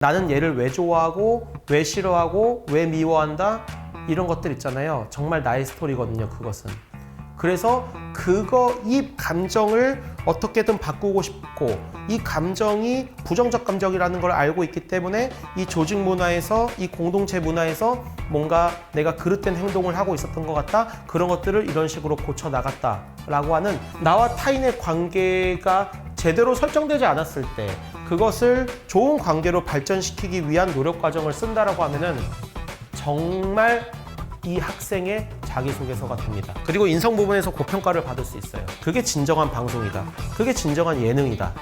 나는 얘를 왜 좋아하고 왜 싫어하고 왜 미워한다 이런 것들 있잖아요. 정말 나의 스토리거든요, 그것은. 그래서 이 감정을 어떻게든 바꾸고 싶고, 이 감정이 부정적 감정이라는 걸 알고 있기 때문에 이 조직 문화에서, 이 공동체 문화에서 뭔가 내가 그릇된 행동을 하고 있었던 것 같다, 그런 것들을 이런 식으로 고쳐 나갔다라고 하는, 나와 타인의 관계가 제대로 설정되지 않았을 때 그것을 좋은 관계로 발전시키기 위한 노력 과정을 쓴다라고 하면은 정말 이 학생의 자기소개서가 됩니다. 그리고 인성 부분에서 고평가를 받을 수 있어요. 그게 진정한 방송이다. 그게 진정한 예능이다.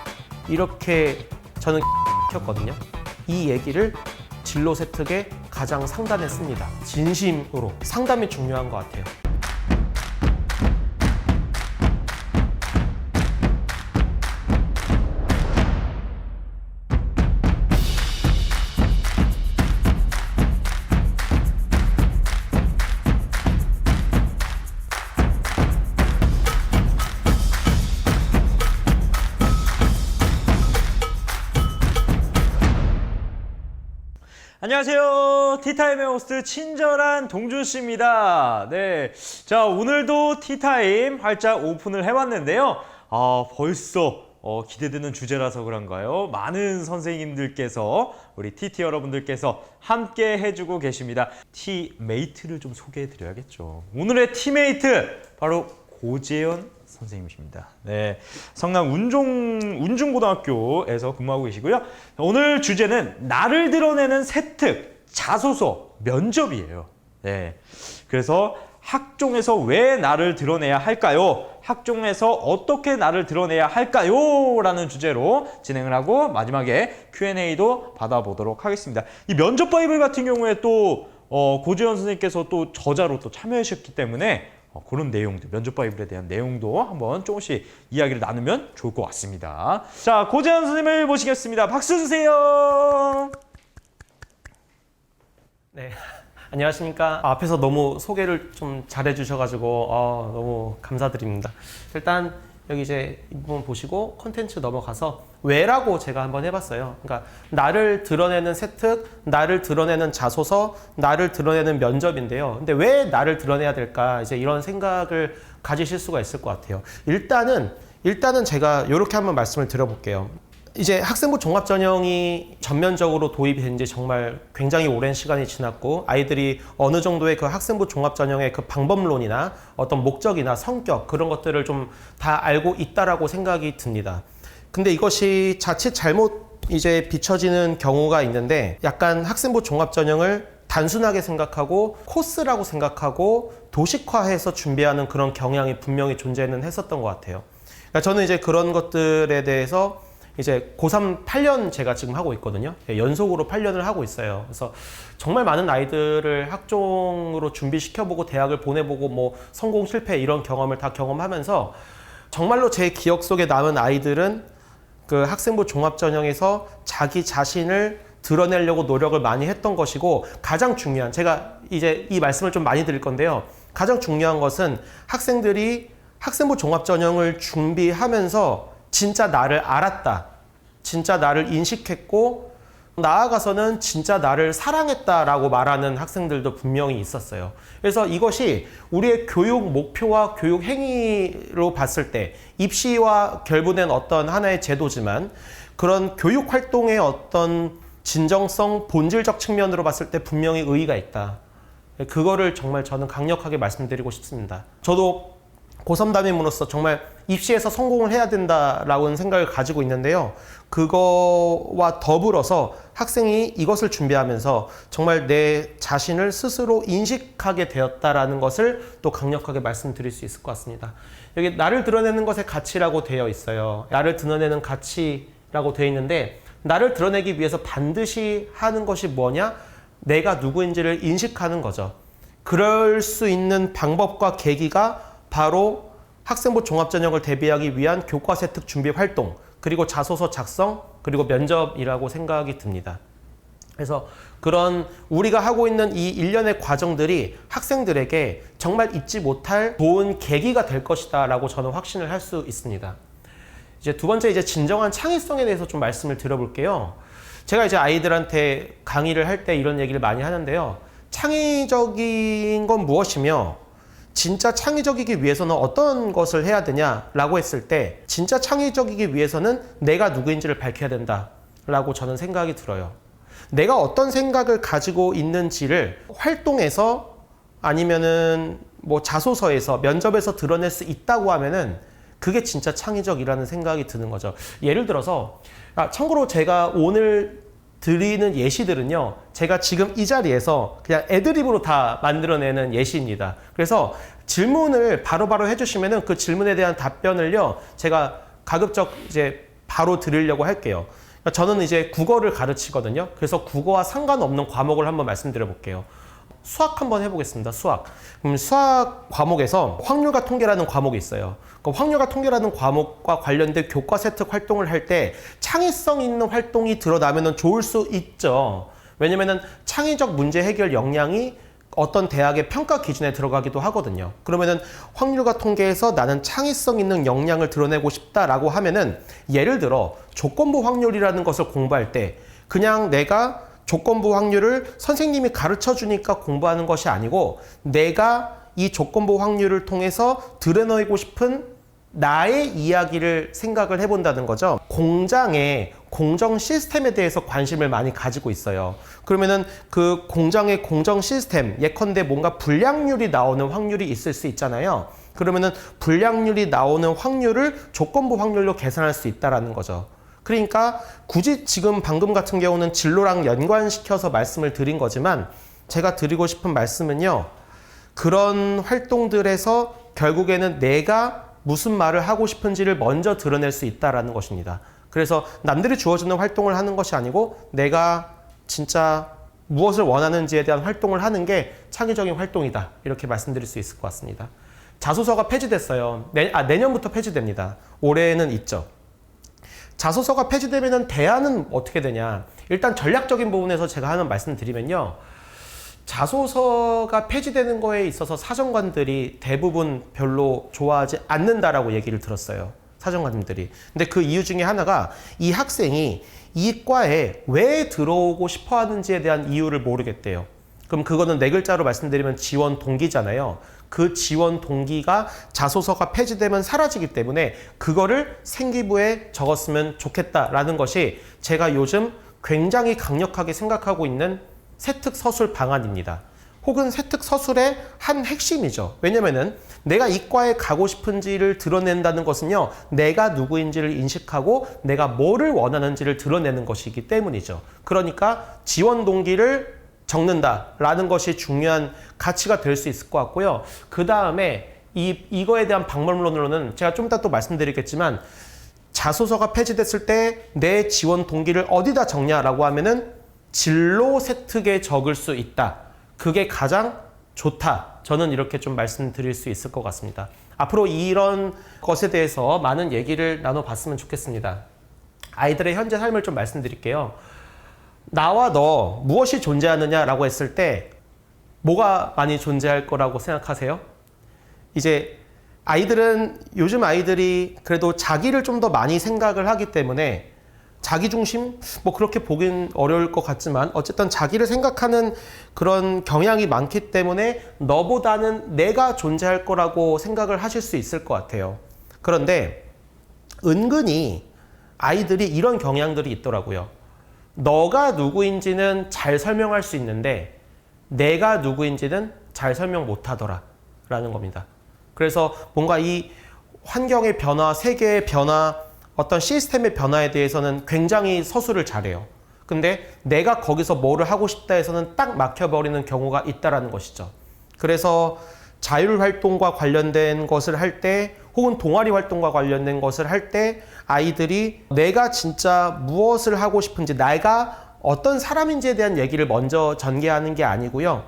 이렇게 저는 켰거든요. 이 얘기를 진로 세특의 가장 상단에 씁니다. 진심으로. 상담이 중요한 것 같아요. 안녕하세요. 티타임의 호스트 친절한 동준 씨입니다. 네. 자, 오늘도 티타임 활짝 오픈을 해봤는데요. 벌써 기대되는 주제라서 그런가요? 많은 선생님들께서, 우리 TT 여러분들께서 함께 해주고 계십니다. 티메이트를 좀 소개해드려야겠죠. 오늘의 티메이트, 바로 고재현 선생님이십니다. 네, 성남 운중고등학교에서 근무하고 계시고요. 오늘 주제는 나를 드러내는 세특, 자소서, 면접이에요. 네, 그래서 학종에서 왜 나를 드러내야 할까요? 학종에서 어떻게 나를 드러내야 할까요? 라는 주제로 진행을 하고 마지막에 Q&A도 받아보도록 하겠습니다. 이 면접 바이블 같은 경우에 또 고재현 선생님께서 또 저자로 또 참여하셨기 때문에 그런 내용들, 면접 바이블에 대한 내용도 한번 조금씩 이야기를 나누면 좋을 것 같습니다. 자, 고재현 선생님을 모시겠습니다. 박수 주세요. 네. 안녕하십니까. 앞에서 너무 소개를 좀 잘해 주셔가지고 너무 감사드립니다. 일단 여기 이제 이 부분 보시고 컨텐츠 넘어가서 왜라고 제가 한번 해봤어요. 그러니까 나를 드러내는 세특, 나를 드러내는 자소서, 나를 드러내는 면접인데요. 근데 왜 나를 드러내야 될까? 이제 이런 생각을 가지실 수가 있을 것 같아요. 일단은 제가 이렇게 한번 말씀을 드려볼게요. 이제 학생부 종합전형이 전면적으로 도입이 된 지 정말 굉장히 오랜 시간이 지났고, 아이들이 어느 정도의 그 학생부 종합전형의 그 방법론이나 어떤 목적이나 성격, 그런 것들을 좀 다 알고 있다라고 생각이 듭니다. 근데 이것이 자칫 잘못 이제 비춰지는 경우가 있는데, 약간 학생부 종합전형을 단순하게 생각하고 코스라고 생각하고 도식화해서 준비하는 그런 경향이 분명히 존재는 했었던 것 같아요. 그러니까 저는 이제 그런 것들에 대해서 이제 고3 8년 제가 지금 하고 있거든요. 연속으로 8년을 하고 있어요. 그래서 정말 많은 아이들을 학종으로 준비시켜보고 대학을 보내보고 뭐 성공 실패 이런 경험을 다 경험하면서 정말로 제 기억 속에 남은 아이들은 그 학생부 종합전형에서 자기 자신을 드러내려고 노력을 많이 했던 것이고, 가장 중요한, 제가 이제 이 말씀을 좀 많이 드릴 건데요. 가장 중요한 것은 학생들이 학생부 종합전형을 준비하면서 진짜 나를 알았다, 진짜 나를 인식했고, 나아가서는 진짜 나를 사랑했다라고 말하는 학생들도 분명히 있었어요. 그래서 이것이 우리의 교육 목표와 교육 행위로 봤을 때 입시와 결부된 어떤 하나의 제도지만, 그런 교육 활동의 어떤 진정성, 본질적 측면으로 봤을 때 분명히 의의가 있다. 그거를 정말 저는 강력하게 말씀드리고 싶습니다. 저도 고3 담임으로서 정말 입시에서 성공을 해야 된다라는 생각을 가지고 있는데요. 그거와 더불어서 학생이 이것을 준비하면서 정말 내 자신을 스스로 인식하게 되었다라는 것을 또 강력하게 말씀드릴 수 있을 것 같습니다. 여기 나를 드러내는 것의 가치라고 되어 있어요. 나를 드러내는 가치라고 되어 있는데, 나를 드러내기 위해서 반드시 하는 것이 뭐냐? 내가 누구인지를 인식하는 거죠. 그럴 수 있는 방법과 계기가 바로 학생부 종합전형을 대비하기 위한 교과세특 준비 활동, 그리고 자소서 작성, 그리고 면접이라고 생각이 듭니다. 그래서 그런 우리가 하고 있는 이 일련의 과정들이 학생들에게 정말 잊지 못할 좋은 계기가 될 것이다 라고 저는 확신을 할 수 있습니다. 이제 두 번째, 이제 진정한 창의성에 대해서 좀 말씀을 드려볼게요. 제가 이제 아이들한테 강의를 할 때 이런 얘기를 많이 하는데요. 창의적인 건 무엇이며 진짜 창의적이기 위해서는 어떤 것을 해야 되냐라고 했을 때 진짜 창의적이기 위해서는 내가 누구인지를 밝혀야 된다라고 저는 생각이 들어요. 내가 어떤 생각을 가지고 있는지를 활동에서 아니면은 뭐 자소서에서 면접에서 드러낼 수 있다고 하면은 그게 진짜 창의적이라는 생각이 드는 거죠. 예를 들어서 참고로 제가 오늘 드리는 예시들은요, 제가 지금 이 자리에서 그냥 애드립으로 다 만들어내는 예시입니다. 그래서 질문을 바로바로 해주시면은 그 질문에 대한 답변을요, 제가 가급적 이제 바로 드리려고 할게요. 저는 이제 국어를 가르치거든요. 그래서 국어와 상관없는 과목을 한번 말씀드려 볼게요. 수학 한번 해보겠습니다. 수학. 그럼 수학 과목에서 확률과 통계라는 과목이 있어요. 그 확률과 통계라는 과목과 관련된 교과 세특 활동을 할 때 창의성 있는 활동이 드러나면 좋을 수 있죠. 왜냐면은 창의적 문제 해결 역량이 어떤 대학의 평가 기준에 들어가기도 하거든요. 그러면은 확률과 통계에서 나는 창의성 있는 역량을 드러내고 싶다라고 하면은 예를 들어 조건부 확률이라는 것을 공부할 때 그냥 내가 조건부 확률을 선생님이 가르쳐 주니까 공부하는 것이 아니고 내가 이 조건부 확률을 통해서 드러내고 싶은 나의 이야기를 생각을 해본다는 거죠. 공장의 공정 시스템에 대해서 관심을 많이 가지고 있어요. 그러면은 그 공장의 공정 시스템, 예컨대 뭔가 불량률이 나오는 확률이 있을 수 있잖아요. 그러면은 불량률이 나오는 확률을 조건부 확률로 계산할 수 있다라는 거죠. 그러니까 굳이 지금 방금 같은 경우는 진로랑 연관시켜서 말씀을 드린 거지만 제가 드리고 싶은 말씀은요. 그런 활동들에서 결국에는 내가 무슨 말을 하고 싶은지를 먼저 드러낼 수 있다라는 것입니다. 그래서 남들이 주어주는 활동을 하는 것이 아니고 내가 진짜 무엇을 원하는지에 대한 활동을 하는 게 창의적인 활동이다. 이렇게 말씀드릴 수 있을 것 같습니다. 자소서가 폐지됐어요. 내년부터 폐지됩니다. 올해는 있죠. 자소서가 폐지되면 대안은 어떻게 되냐. 일단 전략적인 부분에서 제가 하는 말씀 드리면요. 자소서가 폐지되는 거에 있어서 사정관들이 대부분 별로 좋아하지 않는다라고 얘기를 들었어요. 사정관님들이. 근데 그 이유 중에 하나가 이 학생이 이 과에 왜 들어오고 싶어 하는지에 대한 이유를 모르겠대요. 그럼 그거는 네 글자로 말씀드리면 지원 동기잖아요. 그 지원 동기가 자소서가 폐지되면 사라지기 때문에 그거를 생기부에 적었으면 좋겠다라는 것이 제가 요즘 굉장히 강력하게 생각하고 있는 세특 서술 방안입니다. 혹은 세특 서술의 한 핵심이죠. 왜냐면은 내가 이과에 가고 싶은지를 드러낸다는 것은요, 내가 누구인지를 인식하고 내가 뭐를 원하는지를 드러내는 것이기 때문이죠. 그러니까 지원 동기를 적는다라는 것이 중요한 가치가 될 수 있을 것 같고요. 그 다음에 이거에 대한 방법론으로는 제가 좀 이따 또 말씀드리겠지만 자소서가 폐지됐을 때 내 지원 동기를 어디다 적냐라고 하면은 진로 세특에 적을 수 있다. 그게 가장 좋다. 저는 이렇게 좀 말씀드릴 수 있을 것 같습니다. 앞으로 이런 것에 대해서 많은 얘기를 나눠봤으면 좋겠습니다. 아이들의 현재 삶을 좀 말씀드릴게요. 나와 너 무엇이 존재하느냐라고 했을 때 뭐가 많이 존재할 거라고 생각하세요? 이제 아이들은 요즘 아이들이 그래도 자기를 좀 더 많이 생각을 하기 때문에 자기 중심? 뭐 그렇게 보긴 어려울 것 같지만 어쨌든 자기를 생각하는 그런 경향이 많기 때문에 너보다는 내가 존재할 거라고 생각을 하실 수 있을 것 같아요. 그런데 은근히 아이들이 이런 경향들이 있더라고요. 너가 누구인지는 잘 설명할 수 있는데 내가 누구인지는 잘 설명 못 하더라 라는 겁니다. 그래서 뭔가 이 환경의 변화, 세계의 변화, 어떤 시스템의 변화에 대해서는 굉장히 서술을 잘해요. 근데 내가 거기서 뭐를 하고 싶다 해서는 딱 막혀버리는 경우가 있다라는 것이죠. 그래서 자율활동과 관련된 것을 할 때 혹은 동아리 활동과 관련된 것을 할 때 아이들이 내가 진짜 무엇을 하고 싶은지 내가 어떤 사람인지에 대한 얘기를 먼저 전개하는 게 아니고요.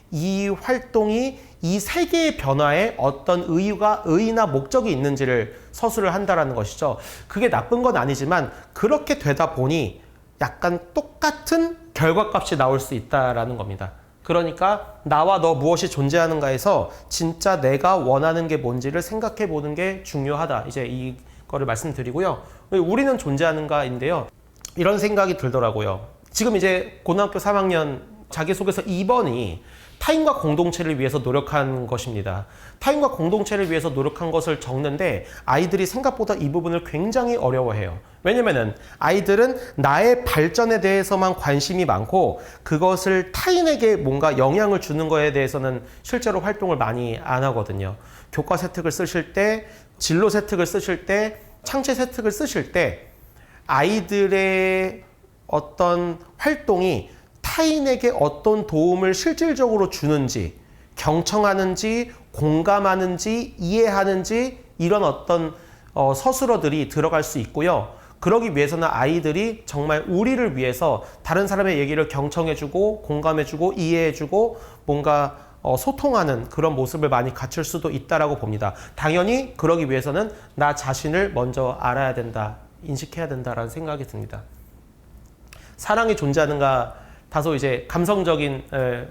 이 활동이 이 세계의 변화에 어떤 의의나 목적이 있는지를 서술을 한다라는 것이죠. 그게 나쁜 건 아니지만 그렇게 되다 보니 약간 똑같은 결과값이 나올 수 있다라는 겁니다. 그러니까 나와 너 무엇이 존재하는가에서 진짜 내가 원하는 게 뭔지를 생각해 보는 게 중요하다. 이제 이거를 말씀드리고요. 우리는 존재하는가인데요. 이런 생각이 들더라고요. 지금 이제 고등학교 3학년 자기소개서 2번이 타인과 공동체를 위해서 노력한 것입니다. 타인과 공동체를 위해서 노력한 것을 적는데 아이들이 생각보다 이 부분을 굉장히 어려워해요. 왜냐면은 아이들은 나의 발전에 대해서만 관심이 많고 그것을 타인에게 뭔가 영향을 주는 거에 대해서는 실제로 활동을 많이 안 하거든요. 교과 세특을 쓰실 때, 진로 세특을 쓰실 때, 창체 세특을 쓰실 때 아이들의 어떤 활동이 타인에게 어떤 도움을 실질적으로 주는지, 경청하는지, 공감하는지, 이해하는지 이런 어떤 서술어들이 들어갈 수 있고요. 그러기 위해서는 아이들이 정말 우리를 위해서 다른 사람의 얘기를 경청해주고 공감해주고 이해해주고 뭔가 소통하는 그런 모습을 많이 갖출 수도 있다라고 봅니다. 당연히 그러기 위해서는 나 자신을 먼저 알아야 된다, 인식해야 된다라는 생각이 듭니다. 사랑이 존재하는가 다소 이제 감성적인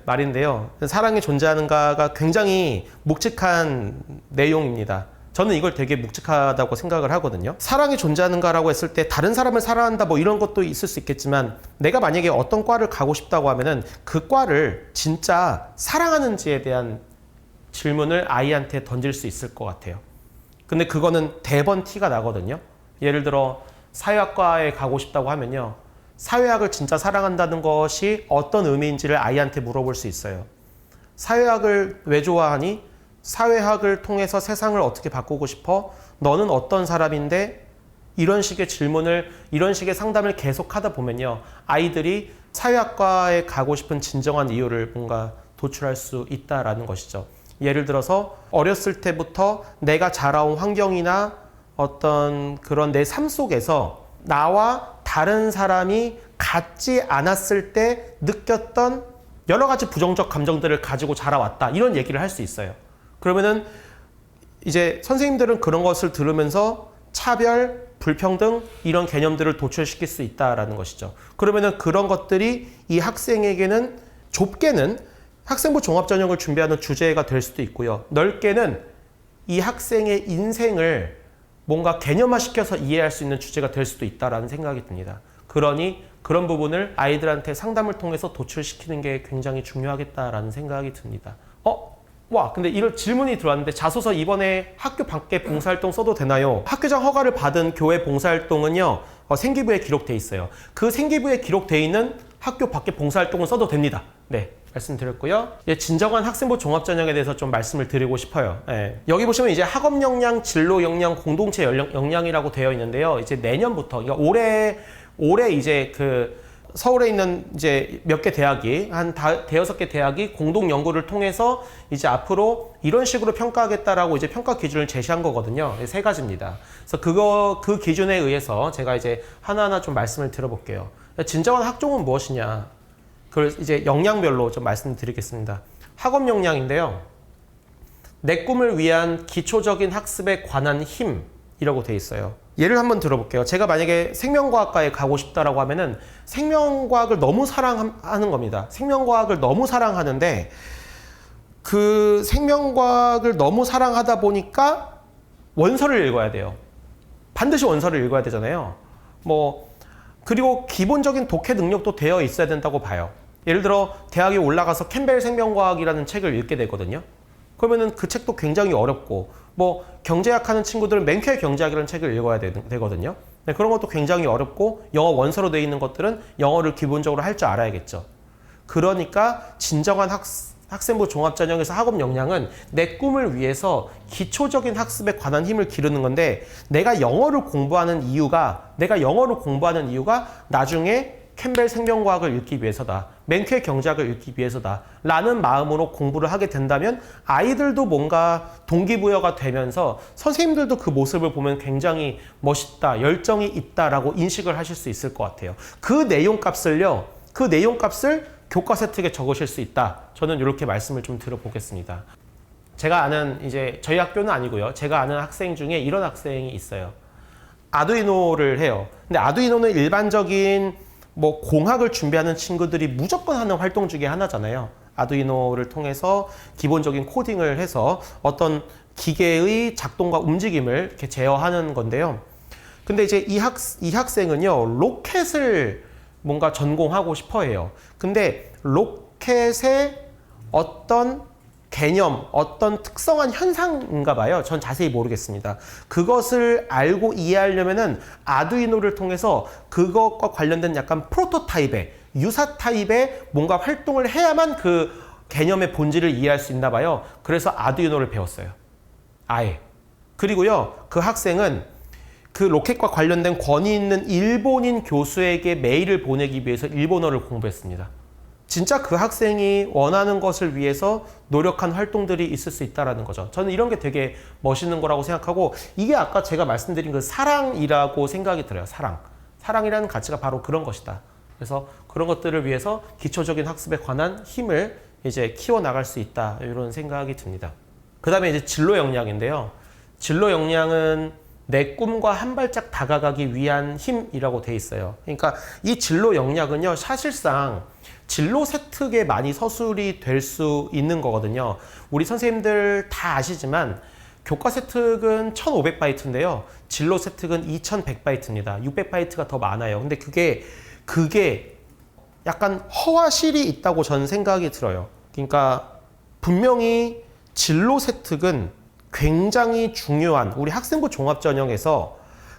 말인데요. 사랑이 존재하는가가 굉장히 묵직한 내용입니다. 저는 이걸 되게 묵직하다고 생각을 하거든요. 사랑이 존재하는가라고 했을 때 다른 사람을 사랑한다 뭐 이런 것도 있을 수 있겠지만 내가 만약에 어떤 과를 가고 싶다고 하면은 그 과를 진짜 사랑하는지에 대한 질문을 아이한테 던질 수 있을 것 같아요. 근데 그거는 대번 티가 나거든요. 예를 들어 사회학과에 가고 싶다고 하면요. 사회학을 진짜 사랑한다는 것이 어떤 의미인지를 아이한테 물어볼 수 있어요. 사회학을 왜 좋아하니? 사회학을 통해서 세상을 어떻게 바꾸고 싶어? 너는 어떤 사람인데? 이런 식의 질문을, 이런 식의 상담을 계속 하다 보면요. 아이들이 사회학과에 가고 싶은 진정한 이유를 뭔가 도출할 수 있다라는 것이죠. 예를 들어서 어렸을 때부터 내가 자라온 환경이나 어떤 그런 내 삶 속에서 나와 다른 사람이 같지 않았을 때 느꼈던 여러 가지 부정적 감정들을 가지고 자라왔다. 이런 얘기를 할 수 있어요. 그러면은 이제 선생님들은 그런 것을 들으면서 차별, 불평등 이런 개념들을 도출시킬 수 있다라는 것이죠. 그러면은 그런 것들이 이 학생에게는 좁게는 학생부 종합전형을 준비하는 주제가 될 수도 있고요. 넓게는 이 학생의 인생을 뭔가 개념화시켜서 이해할 수 있는 주제가 될 수도 있다라는 생각이 듭니다. 그러니 그런 부분을 아이들한테 상담을 통해서 도출시키는 게 굉장히 중요하겠다라는 생각이 듭니다. 근데 이런 질문이 들어왔는데 자소서 이번에 학교 밖에 봉사활동 써도 되나요? 학교장 허가를 받은 교회 봉사활동은요. 생기부에 기록돼 있어요. 그 생기부에 기록돼 있는 학교 밖에 봉사활동은 써도 됩니다. 네. 말씀드렸고요. 진정한 학생부 종합전형에 대해서 좀 말씀을 드리고 싶어요. 여기 보시면 이제 학업 역량, 진로 역량, 공동체 역량이라고 되어 있는데요. 이제 내년부터, 그러니까 올해 이제 그 서울에 있는 이제 몇 개 대학이 한 대여섯 개 대학이 공동 연구를 통해서 이제 앞으로 이런 식으로 평가하겠다라고 이제 평가 기준을 제시한 거거든요. 세 가지입니다. 그래서 그 기준에 의해서 제가 이제 하나하나 좀 말씀을 드려볼게요. 진정한 학종은 무엇이냐? 그걸 이제 역량별로 좀 말씀드리겠습니다. 학업 역량인데요. 내 꿈을 위한 기초적인 학습에 관한 힘이라고 돼 있어요. 예를 한번 들어볼게요. 제가 만약에 생명과학과에 가고 싶다라고 하면은 생명과학을 너무 사랑하는 겁니다. 생명과학을 너무 사랑하는데 그 생명과학을 너무 사랑하다 보니까 원서를 읽어야 돼요. 반드시 원서를 읽어야 되잖아요. 그리고 기본적인 독해 능력도 되어 있어야 된다고 봐요. 예를 들어 대학에 올라가서 캠벨 생명과학이라는 책을 읽게 되거든요. 그러면은 그 책도 굉장히 어렵고 경제학 하는 친구들은 맹쾌 경제학이라는 책을 읽어야 되거든요. 네, 그런 것도 굉장히 어렵고 영어 원서로 되어 있는 것들은 영어를 기본적으로 할 줄 알아야겠죠. 그러니까 진정한 학생부 종합전형에서 학업 역량은 내 꿈을 위해서 기초적인 학습에 관한 힘을 기르는 건데 내가 영어를 공부하는 이유가 나중에 캠벨 생명과학을 읽기 위해서다. 맹쾌 경제학을 읽기 위해서다. 라는 마음으로 공부를 하게 된다면 아이들도 뭔가 동기부여가 되면서 선생님들도 그 모습을 보면 굉장히 멋있다, 열정이 있다라고 인식을 하실 수 있을 것 같아요. 그 내용값을 교과 세특에 적으실 수 있다. 저는 이렇게 말씀을 좀 드려보겠습니다. 제가 아는 이제 저희 학교는 아니고요. 제가 아는 학생 중에 이런 학생이 있어요. 아두이노를 해요. 근데 아두이노는 일반적인 공학을 준비하는 친구들이 무조건 하는 활동 중에 하나잖아요. 아두이노를 통해서 기본적인 코딩을 해서 어떤 기계의 작동과 움직임을 이렇게 제어하는 건데요. 근데 이제 이 학생은요, 로켓을 뭔가 전공하고 싶어 해요. 근데 로켓의 어떤 개념, 어떤 특성한 현상인가 봐요. 전 자세히 모르겠습니다. 그것을 알고 이해하려면은 아두이노를 통해서 그것과 관련된 약간 프로토타입의, 유사 타입의 뭔가 활동을 해야만 그 개념의 본질을 이해할 수 있나 봐요. 그래서 아두이노를 배웠어요. 아예. 그리고요, 그 학생은 그 로켓과 관련된 권위 있는 일본인 교수에게 메일을 보내기 위해서 일본어를 공부했습니다. 진짜 그 학생이 원하는 것을 위해서 노력한 활동들이 있을 수 있다는 거죠. 저는 이런 게 되게 멋있는 거라고 생각하고, 이게 아까 제가 말씀드린 그 사랑이라고 생각이 들어요. 사랑이라는 가치가 바로 그런 것이다. 그래서 그런 것들을 위해서 기초적인 학습에 관한 힘을 이제 키워나갈 수 있다, 이런 생각이 듭니다. 그 다음에 이제 진로 역량인데요. 진로 역량은 내 꿈과 한 발짝 다가가기 위한 힘이라고 돼 있어요. 그러니까 이 진로 역량은요, 사실상 진로 세특에 많이 서술이 될 수 있는 거거든요. 우리 선생님들 다 아시지만 교과 세특은 1500바이트인데요. 진로 세특은 2100바이트입니다. 600바이트가 더 많아요. 근데 그게 약간 허와실이 있다고 저는 생각이 들어요. 그러니까 분명히 진로 세특은 굉장히 중요한, 우리 학생부 종합전형에서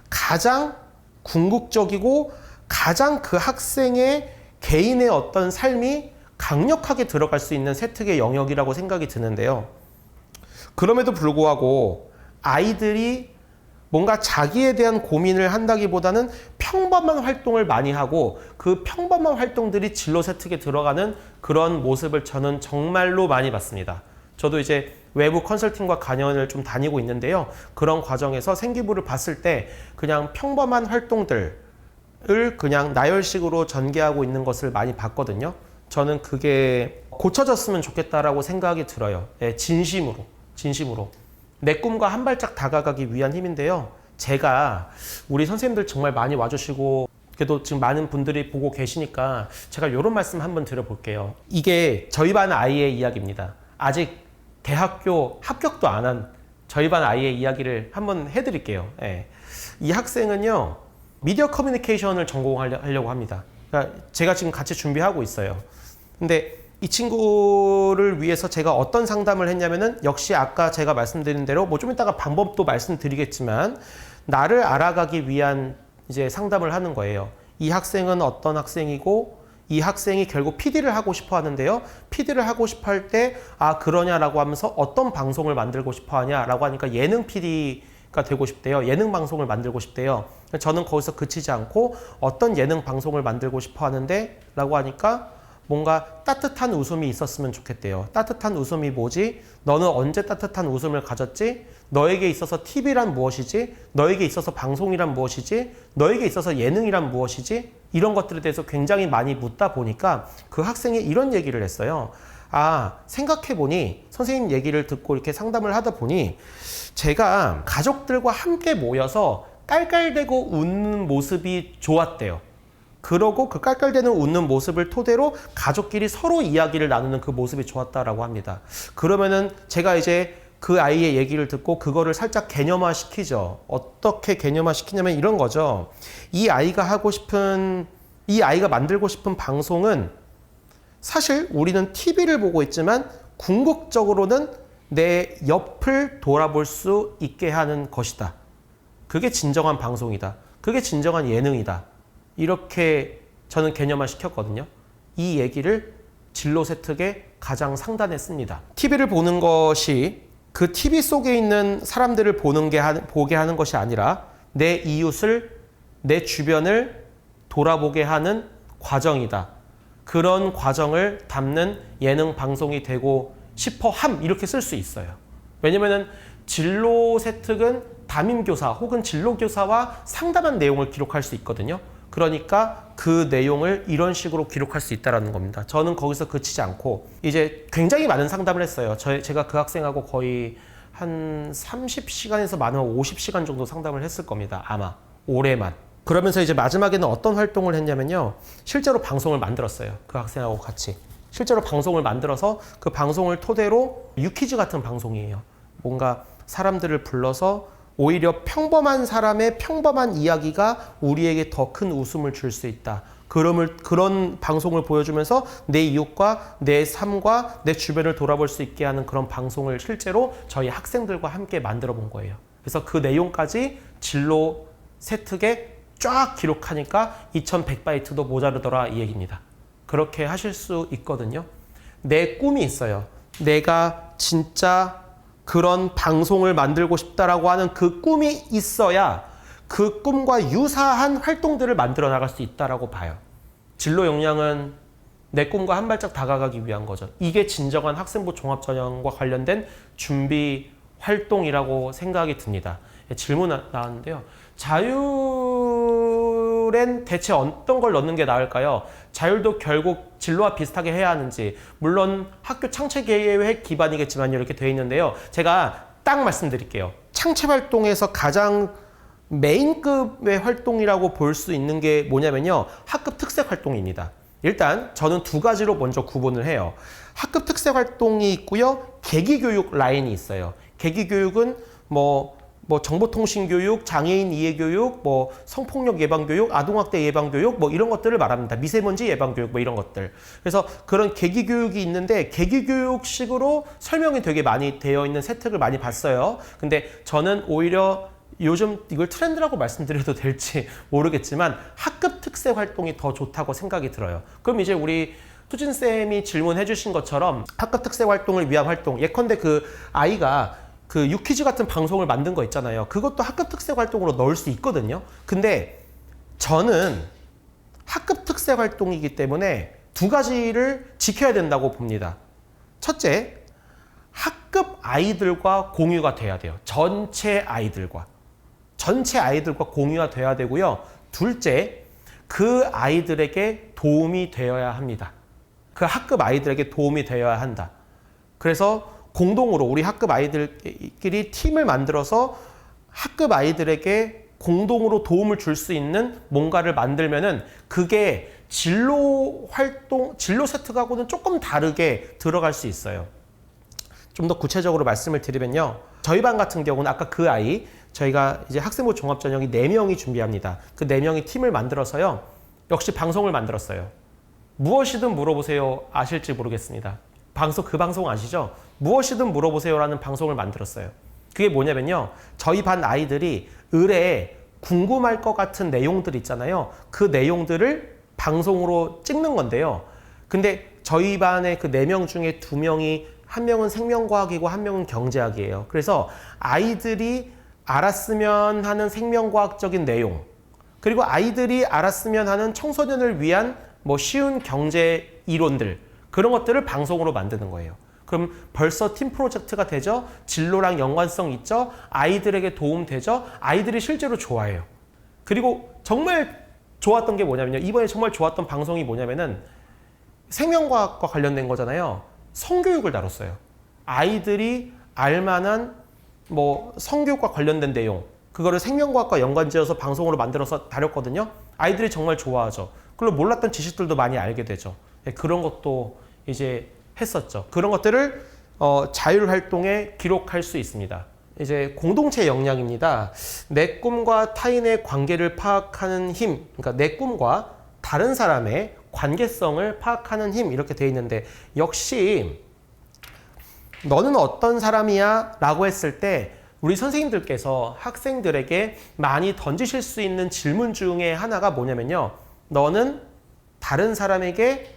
가장 궁극적이고 가장 그 학생의 개인의 어떤 삶이 강력하게 들어갈 수 있는 세특의 영역이라고 생각이 드는데요. 그럼에도 불구하고 아이들이 뭔가 자기에 대한 고민을 한다기보다는 평범한 활동을 많이 하고, 그 평범한 활동들이 진로 세특에 들어가는 그런 모습을 저는 정말로 많이 봤습니다. 저도 이제 외부 컨설팅과 강연을 좀 다니고 있는데요. 그런 과정에서 생기부를 봤을 때 그냥 평범한 활동들을 그냥 나열식으로 전개하고 있는 것을 많이 봤거든요. 저는 그게 고쳐졌으면 좋겠다라고 생각이 들어요. 네, 진심으로. 내 꿈과 한 발짝 다가가기 위한 힘인데요. 제가 우리 선생님들 정말 많이 와주시고, 그래도 지금 많은 분들이 보고 계시니까 제가 이런 말씀 한번 드려볼게요. 이게 저희 반 아이의 이야기입니다. 아직 대학교 합격도 안 한 저희 반 아이의 이야기를 한번 해드릴게요. 네. 이 학생은요, 미디어 커뮤니케이션을 전공하려고 합니다. 그러니까 제가 지금 같이 준비하고 있어요. 근데 이 친구를 위해서 제가 어떤 상담을 했냐면은, 역시 아까 제가 말씀드린 대로 뭐 좀 이따가 방법도 말씀드리겠지만, 나를 알아가기 위한 이제 상담을 하는 거예요. 이 학생은 어떤 학생이고, 이 학생이 결국 PD를 하고 싶어 하는데요. PD를 하고 싶어 할 때, 아, 그러냐라고 하면서 어떤 방송을 만들고 싶어 하냐라고 하니까 예능 PD가 되고 싶대요. 예능 방송을 만들고 싶대요. 저는 거기서 그치지 않고 어떤 예능 방송을 만들고 싶어 하는데 라고 하니까 뭔가 따뜻한 웃음이 있었으면 좋겠대요. 따뜻한 웃음이 뭐지? 너는 언제 따뜻한 웃음을 가졌지? 너에게 있어서 TV란 무엇이지? 너에게 있어서 방송이란 무엇이지? 너에게 있어서 예능이란 무엇이지? 이런 것들에 대해서 굉장히 많이 묻다 보니까 그 학생이 이런 얘기를 했어요. 아, 생각해보니, 선생님 얘기를 듣고 이렇게 상담을 하다 보니, 제가 가족들과 함께 모여서 깔깔대고 웃는 모습이 좋았대요. 그러고 그 깔깔대는 웃는 모습을 토대로 가족끼리 서로 이야기를 나누는 그 모습이 좋았다라고 합니다. 그러면은 제가 이제 그 아이의 얘기를 듣고 그거를 살짝 개념화 시키죠. 어떻게 개념화 시키냐면 이런 거죠. 이 아이가 만들고 싶은 방송은, 사실 우리는 TV를 보고 있지만 궁극적으로는 내 옆을 돌아볼 수 있게 하는 것이다. 그게 진정한 방송이다. 그게 진정한 예능이다. 이렇게 저는 개념화 시켰거든요. 이 얘기를 진로 세특의 가장 상단에 씁니다. TV를 보는 것이 그 TV 속에 있는 사람들을 보게 하는 것이 아니라 내 이웃을, 내 주변을 돌아보게 하는 과정이다. 그런 과정을 담는 예능 방송이 되고 싶어 함, 이렇게 쓸 수 있어요. 왜냐면은 진로 세특은 담임교사 혹은 진로교사와 상담한 내용을 기록할 수 있거든요. 그러니까 그 내용을 이런 식으로 기록할 수 있다는 겁니다. 저는 거기서 그치지 않고 이제 굉장히 많은 상담을 했어요. 제가 그 학생하고 거의 한 30시간에서 많으면 50시간 정도 상담을 했을 겁니다. 아마 올해만. 그러면서 이제 마지막에는 어떤 활동을 했냐면요. 실제로 방송을 만들었어요. 그 학생하고 같이. 실제로 방송을 만들어서 그 방송을 토대로 유퀴즈 같은 방송이에요. 뭔가 사람들을 불러서 오히려 평범한 사람의 평범한 이야기가 우리에게 더 큰 웃음을 줄 수 있다. 그런 방송을 보여주면서 내 이웃과 내 삶과 내 주변을 돌아볼 수 있게 하는 그런 방송을 실제로 저희 학생들과 함께 만들어 본 거예요. 그래서 그 내용까지 진로 세특에 쫙 기록하니까 2100바이트도 모자르더라 이 얘기입니다. 그렇게 하실 수 있거든요. 내 꿈이 있어요. 내가 진짜 그런 방송을 만들고 싶다라고 하는 그 꿈이 있어야 그 꿈과 유사한 활동들을 만들어 나갈 수 있다라고 봐요. 진로 역량은 내 꿈과 한 발짝 다가가기 위한 거죠. 이게 진정한 학생부 종합전형과 관련된 준비 활동이라고 생각이 듭니다. 질문 나왔는데요. 자율엔 대체 어떤 걸 넣는 게 나을까요? 자율도 결국 진로와 비슷하게 해야 하는지, 물론 학교 창체 계획 기반이겠지만 이렇게 되어 있는데요. 제가 딱 말씀드릴게요. 창체 활동에서 가장 메인급의 활동이라고 볼 수 있는 게 뭐냐면요. 학급 특색 활동입니다. 일단 저는 두 가지로 먼저 구분을 해요. 학급 특색 활동이 있고요. 계기교육 라인이 있어요. 계기교육은 뭐 정보통신교육, 장애인 이해교육, 성폭력 예방교육, 아동학대 예방교육, 이런 것들을 말합니다. 미세먼지 예방교육, 이런 것들. 그래서 그런 계기교육이 있는데, 계기교육식으로 설명이 되게 많이 되어 있는 세특을 많이 봤어요. 근데 저는 오히려 요즘 이걸 트렌드라고 말씀드려도 될지 모르겠지만, 학급 특색 활동이 더 좋다고 생각이 들어요. 그럼 이제 우리 수진쌤이 질문해 주신 것처럼 학급 특색 활동을 위한 활동, 예컨대 그 아이가 그 유퀴즈 같은 방송을 만든 거 있잖아요. 그것도 학급 특색 활동으로 넣을 수 있거든요. 근데 저는 학급 특색 활동이기 때문에 두 가지를 지켜야 된다고 봅니다. 첫째, 학급 아이들과 공유가 돼야 돼요. 전체 아이들과 공유가 돼야 되고요. 둘째, 그 아이들에게 도움이 되어야 합니다. 그 학급 아이들에게 도움이 되어야 한다. 그래서 공동으로 우리 학급 아이들끼리 팀을 만들어서 학급 아이들에게 공동으로 도움을 줄 수 있는 뭔가를 만들면은 그게 진로 활동, 진로 세특하고는 조금 다르게 들어갈 수 있어요. 좀 더 구체적으로 말씀을 드리면요. 저희 반 같은 경우는 아까 그 아이, 저희가 이제 학생부 종합전형이 4명이 준비합니다. 그 4명이 팀을 만들어서요. 역시 방송을 만들었어요. 무엇이든 물어보세요. 아실지 모르겠습니다. 그 방송 아시죠? 무엇이든 물어보세요라는 방송을 만들었어요. 그게 뭐냐면요. 저희 반 아이들이 의뢰에 궁금할 것 같은 내용들 있잖아요. 그 내용들을 방송으로 찍는 건데요. 근데 저희 반의 그 4명 중에 2명이, 한 명은 생명과학이고 한 명은 경제학이에요. 그래서 아이들이 알았으면 하는 생명과학적인 내용, 그리고 아이들이 알았으면 하는 청소년을 위한 쉬운 경제 이론들, 그런 것들을 방송으로 만드는 거예요. 그럼 벌써 팀 프로젝트가 되죠? 진로랑 연관성 있죠? 아이들에게 도움 되죠? 아이들이 실제로 좋아해요. 그리고 정말 좋았던 게 뭐냐면요. 이번에 정말 좋았던 방송이 뭐냐면은 생명과학과 관련된 거잖아요. 성교육을 다뤘어요. 아이들이 알만한 성교육과 관련된 내용, 그거를 생명과학과 연관지어서 방송으로 만들어서 다뤘거든요. 아이들이 정말 좋아하죠. 그리고 몰랐던 지식들도 많이 알게 되죠. 그런 것도 이제 했었죠. 그런 것들을 자율활동에 기록할 수 있습니다. 이제 공동체 역량입니다. 내 꿈과 타인의 관계를 파악하는 힘, 그러니까 내 꿈과 다른 사람의 관계성을 파악하는 힘, 이렇게 돼 있는데, 역시 너는 어떤 사람이야? 라고 했을 때 우리 선생님들께서 학생들에게 많이 던지실 수 있는 질문 중에 하나가 뭐냐면요. 너는 다른 사람에게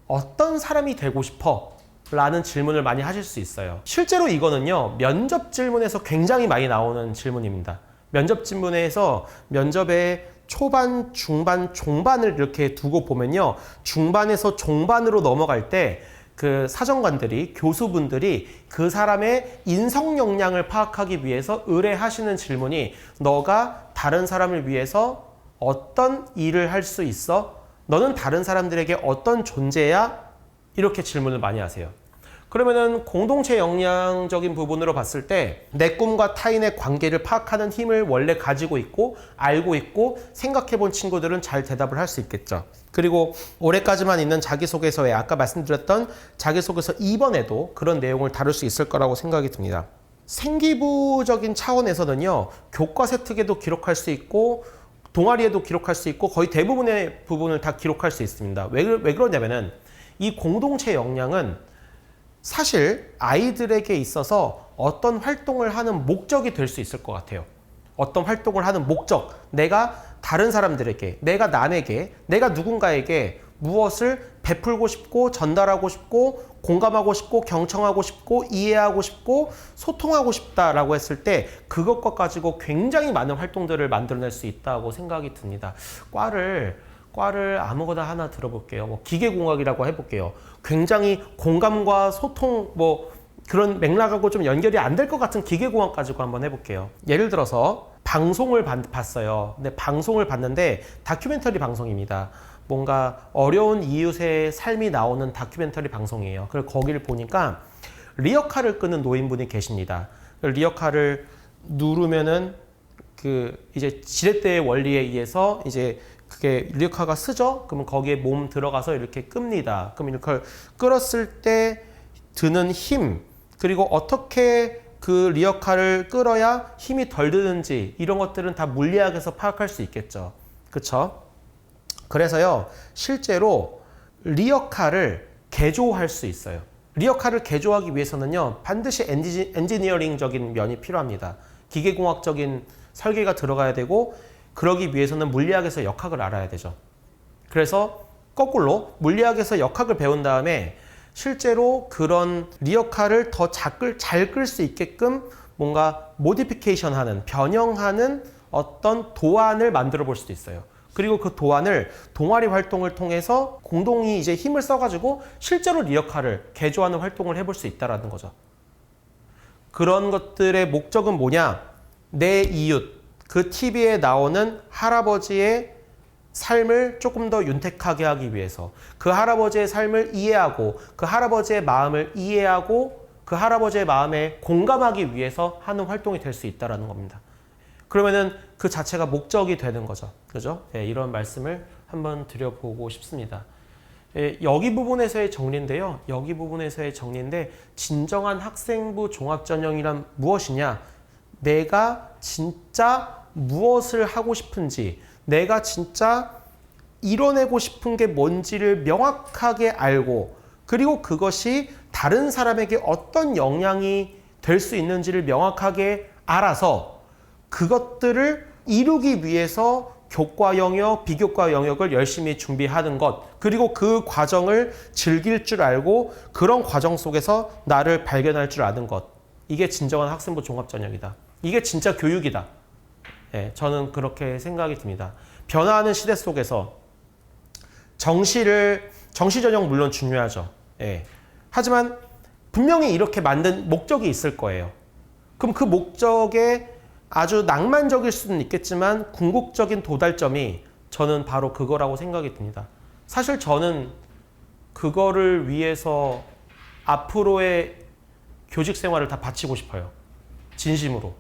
어떤 사람이 되고 싶어? 라는 질문을 많이 하실 수 있어요. 실제로 이거는요, 면접 질문에서 굉장히 많이 나오는 질문입니다. 면접 질문에서 면접의 초반, 중반, 종반을 이렇게 두고 보면요, 중반에서 종반으로 넘어갈 때 그 사정관들이, 교수분들이 그 사람의 인성 역량을 파악하기 위해서 의뢰하시는 질문이, 너가 다른 사람을 위해서 어떤 일을 할 수 있어? 너는 다른 사람들에게 어떤 존재야? 이렇게 질문을 많이 하세요. 그러면은 공동체 역량적인 부분으로 봤을 때 내 꿈과 타인의 관계를 파악하는 힘을 원래 가지고 있고 알고 있고 생각해 본 친구들은 잘 대답을 할 수 있겠죠. 그리고 올해까지만 있는 자기소개서에 아까 말씀드렸던 자기소개서 2번에도 그런 내용을 다룰 수 있을 거라고 생각이 듭니다. 생기부적인 차원에서는요, 교과 세특에도 기록할 수 있고 동아리에도 기록할 수 있고 거의 대부분의 부분을 다 기록할 수 있습니다. 왜 그러냐면은 이 공동체 역량은 사실 아이들에게 있어서 어떤 활동을 하는 목적이 될 수 있을 것 같아요. 어떤 활동을 하는 목적, 내가 다른 사람들에게, 내가 남에게, 내가 누군가에게 무엇을 베풀고 싶고 전달하고 싶고 공감하고 싶고 경청하고 싶고 이해하고 싶고 소통하고 싶다라고 했을 때 그것과 가지고 굉장히 많은 활동들을 만들어낼 수 있다고 생각이 듭니다. 과를 아무거나 하나 들어볼게요. 뭐 기계공학이라고 해볼게요. 굉장히 공감과 소통 뭐 그런 맥락하고 좀 연결이 안 될 것 같은 기계공학 가지고 한번 해볼게요. 예를 들어서 방송을 봤어요. 근데 방송을 봤는데 다큐멘터리 방송입니다. 뭔가 어려운 이웃의 삶이 나오는 다큐멘터리 방송이에요. 그리고 거기를 보니까 리어카를 끄는 노인분이 계십니다. 리어카를 누르면은 그 이제 지렛대의 원리에 의해서 이제 그게 리어카가 쓰죠? 그러면 거기에 몸 들어가서 이렇게 끕니다. 그럼 이렇게 끌었을 때 드는 힘, 그리고 어떻게 그 리어카를 끌어야 힘이 덜 드는지 이런 것들은 다 물리학에서 파악할 수 있겠죠. 그쵸? 그래서요, 실제로 리어카를 개조할 수 있어요. 리어카를 개조하기 위해서는요, 반드시 엔지니어링적인 면이 필요합니다. 기계공학적인 설계가 들어가야 되고, 그러기 위해서는 물리학에서 역학을 알아야 되죠. 그래서 거꾸로 물리학에서 역학을 배운 다음에 실제로 그런 리어카를 더 잘 끌 수 있게끔 뭔가 모디피케이션 하는, 변형하는 어떤 도안을 만들어 볼 수도 있어요. 그리고 그 도안을 동아리 활동을 통해서 공동이 이제 힘을 써가지고 실제로 리어카를 개조하는 활동을 해볼 수 있다는 거죠. 그런 것들의 목적은 뭐냐? 내 이웃, 그 TV에 나오는 할아버지의 삶을 조금 더 윤택하게 하기 위해서, 그 할아버지의 삶을 이해하고 그 할아버지의 마음을 이해하고 그 할아버지의 마음에 공감하기 위해서 하는 활동이 될 수 있다는 겁니다. 그러면은 그 자체가 목적이 되는 거죠. 그죠? 네, 이런 말씀을 한번 드려보고 싶습니다. 여기 부분에서의 정리인데요. 여기 부분에서의 정리인데, 진정한 학생부 종합전형이란 무엇이냐? 내가 진짜 무엇을 하고 싶은지, 내가 진짜 이뤄내고 싶은 게 뭔지를 명확하게 알고, 그리고 그것이 다른 사람에게 어떤 영향이 될 수 있는지를 명확하게 알아서 그것들을 이루기 위해서 교과 영역, 비교과 영역을 열심히 준비하는 것, 그리고 그 과정을 즐길 줄 알고 그런 과정 속에서 나를 발견할 줄 아는 것, 이게 진정한 학생부 종합전형이다. 이게 진짜 교육이다. 예, 저는 그렇게 생각이 듭니다. 변화하는 시대 속에서 정시 전형 물론 중요하죠. 예. 하지만 분명히 이렇게 만든 목적이 있을 거예요. 그럼 그 목적에 아주 낭만적일 수는 있겠지만 궁극적인 도달점이 저는 바로 그거라고 생각이 듭니다. 사실 저는 그거를 위해서 앞으로의 교직 생활을 다 바치고 싶어요. 진심으로.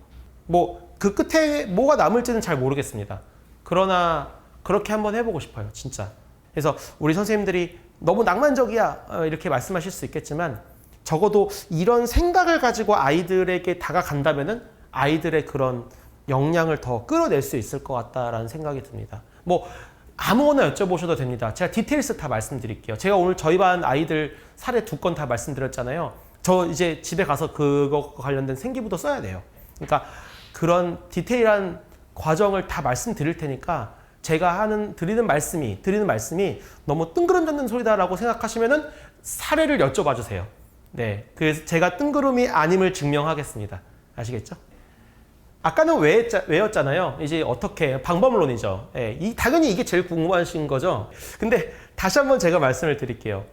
뭐 그 끝에 뭐가 남을지는 잘 모르겠습니다. 그러나 그렇게 한번 해보고 싶어요. 진짜. 그래서 우리 선생님들이 너무 낭만적이야 이렇게 말씀하실 수 있겠지만, 적어도 이런 생각을 가지고 아이들에게 다가간다면은 아이들의 그런 역량을 더 끌어낼 수 있을 것 같다라는 생각이 듭니다. 뭐 아무거나 여쭤보셔도 됩니다. 제가 디테일스 다 말씀드릴게요. 제가 오늘 저희 반 아이들 사례 2건 다 말씀드렸잖아요. 저 이제 집에 가서 그거 관련된 생기부도 써야 돼요. 그러니까 그런 디테일한 과정을 다 말씀드릴 테니까, 제가 드리는 말씀이 너무 뜬구름 소리다라고 생각하시면은 사례를 여쭤봐 주세요. 네, 그래서 제가 뜬구름이 아님을 증명하겠습니다. 아시겠죠? 아까는 왜였잖아요. 이제 어떻게 방법론이죠. 예, 당연히 이게 제일 궁금하신 거죠. 근데 다시 한번 제가 말씀을 드릴게요.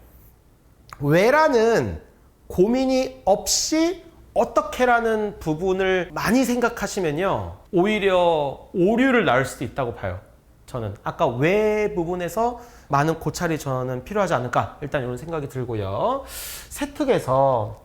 왜라는 고민이 없이 어떻게라는 부분을 많이 생각하시면요, 오히려 오류를 낳을 수도 있다고 봐요. 저는 아까 왜 부분에서 많은 고찰이 저는 필요하지 않을까, 일단 이런 생각이 들고요. 세특에서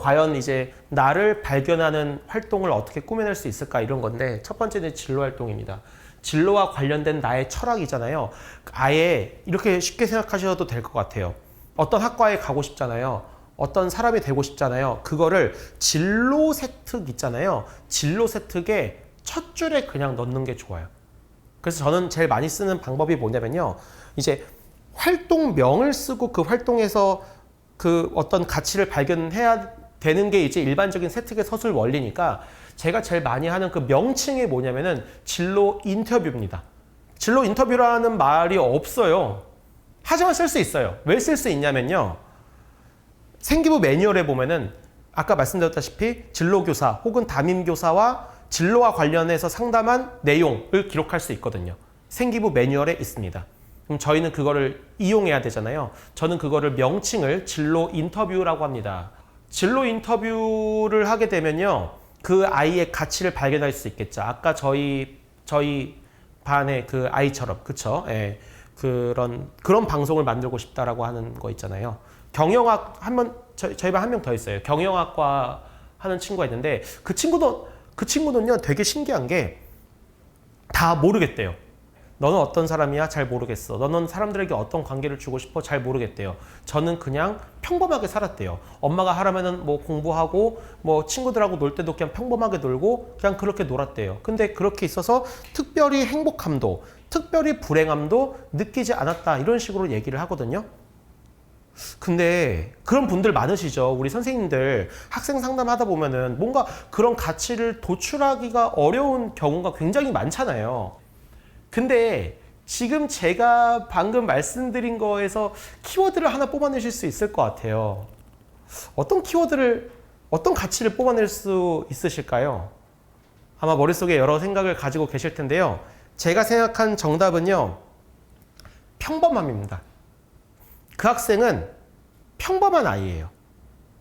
과연 이제 나를 발견하는 활동을 어떻게 꾸며낼 수 있을까, 이런 건데, 첫 번째는 진로 활동입니다. 진로와 관련된 나의 철학이잖아요. 아예 이렇게 쉽게 생각하셔도 될 것 같아요. 어떤 학과에 가고 싶잖아요. 어떤 사람이 되고 싶잖아요. 그거를 진로 세특 있잖아요. 진로 세특에 첫 줄에 그냥 넣는 게 좋아요. 그래서 저는 제일 많이 쓰는 방법이 뭐냐면요. 이제 활동명을 쓰고 그 활동에서 그 어떤 가치를 발견해야 되는 게 이제 일반적인 세특의 서술 원리니까 제가 제일 많이 하는 그 명칭이 뭐냐면은 진로 인터뷰입니다. 진로 인터뷰라는 말이 없어요. 하지만 쓸 수 있어요. 왜 쓸 수 있냐면요. 생기부 매뉴얼에 보면은 아까 말씀드렸다시피 진로교사 혹은 담임교사와 진로와 관련해서 상담한 내용을 기록할 수 있거든요. 생기부 매뉴얼에 있습니다. 그럼 저희는 그거를 이용해야 되잖아요. 저는 그거를 명칭을 진로 인터뷰라고 합니다. 진로 인터뷰를 하게 되면요. 그 아이의 가치를 발견할 수 있겠죠. 아까 저희 반의 그 아이처럼, 그쵸? 예. 그런 방송을 만들고 싶다라고 하는 거 있잖아요. 경영학 저희 반 한 명 더 있어요. 경영학과 하는 친구가 있는데 그 친구는요 되게 신기한 게 다 모르겠대요. 너는 어떤 사람이야? 잘 모르겠어. 너는 사람들에게 어떤 관계를 주고 싶어? 잘 모르겠대요. 저는 그냥 평범하게 살았대요. 엄마가 하라면은 뭐 공부하고 뭐 친구들하고 놀 때도 그냥 평범하게 놀고 그냥 그렇게 놀았대요. 근데 그렇게 있어서 특별히 행복함도 특별히 불행함도 느끼지 않았다. 이런 식으로 얘기를 하거든요. 근데 그런 분들 많으시죠. 우리 선생님들 학생 상담하다 보면은 뭔가 그런 가치를 도출하기가 어려운 경우가 굉장히 많잖아요. 근데 지금 제가 방금 말씀드린 거에서 키워드를 하나 뽑아내실 수 있을 것 같아요. 어떤 가치를 뽑아낼 수 있으실까요? 아마 머릿속에 여러 생각을 가지고 계실 텐데요. 제가 생각한 정답은요. 평범함입니다. 그 학생은 평범한 아이예요.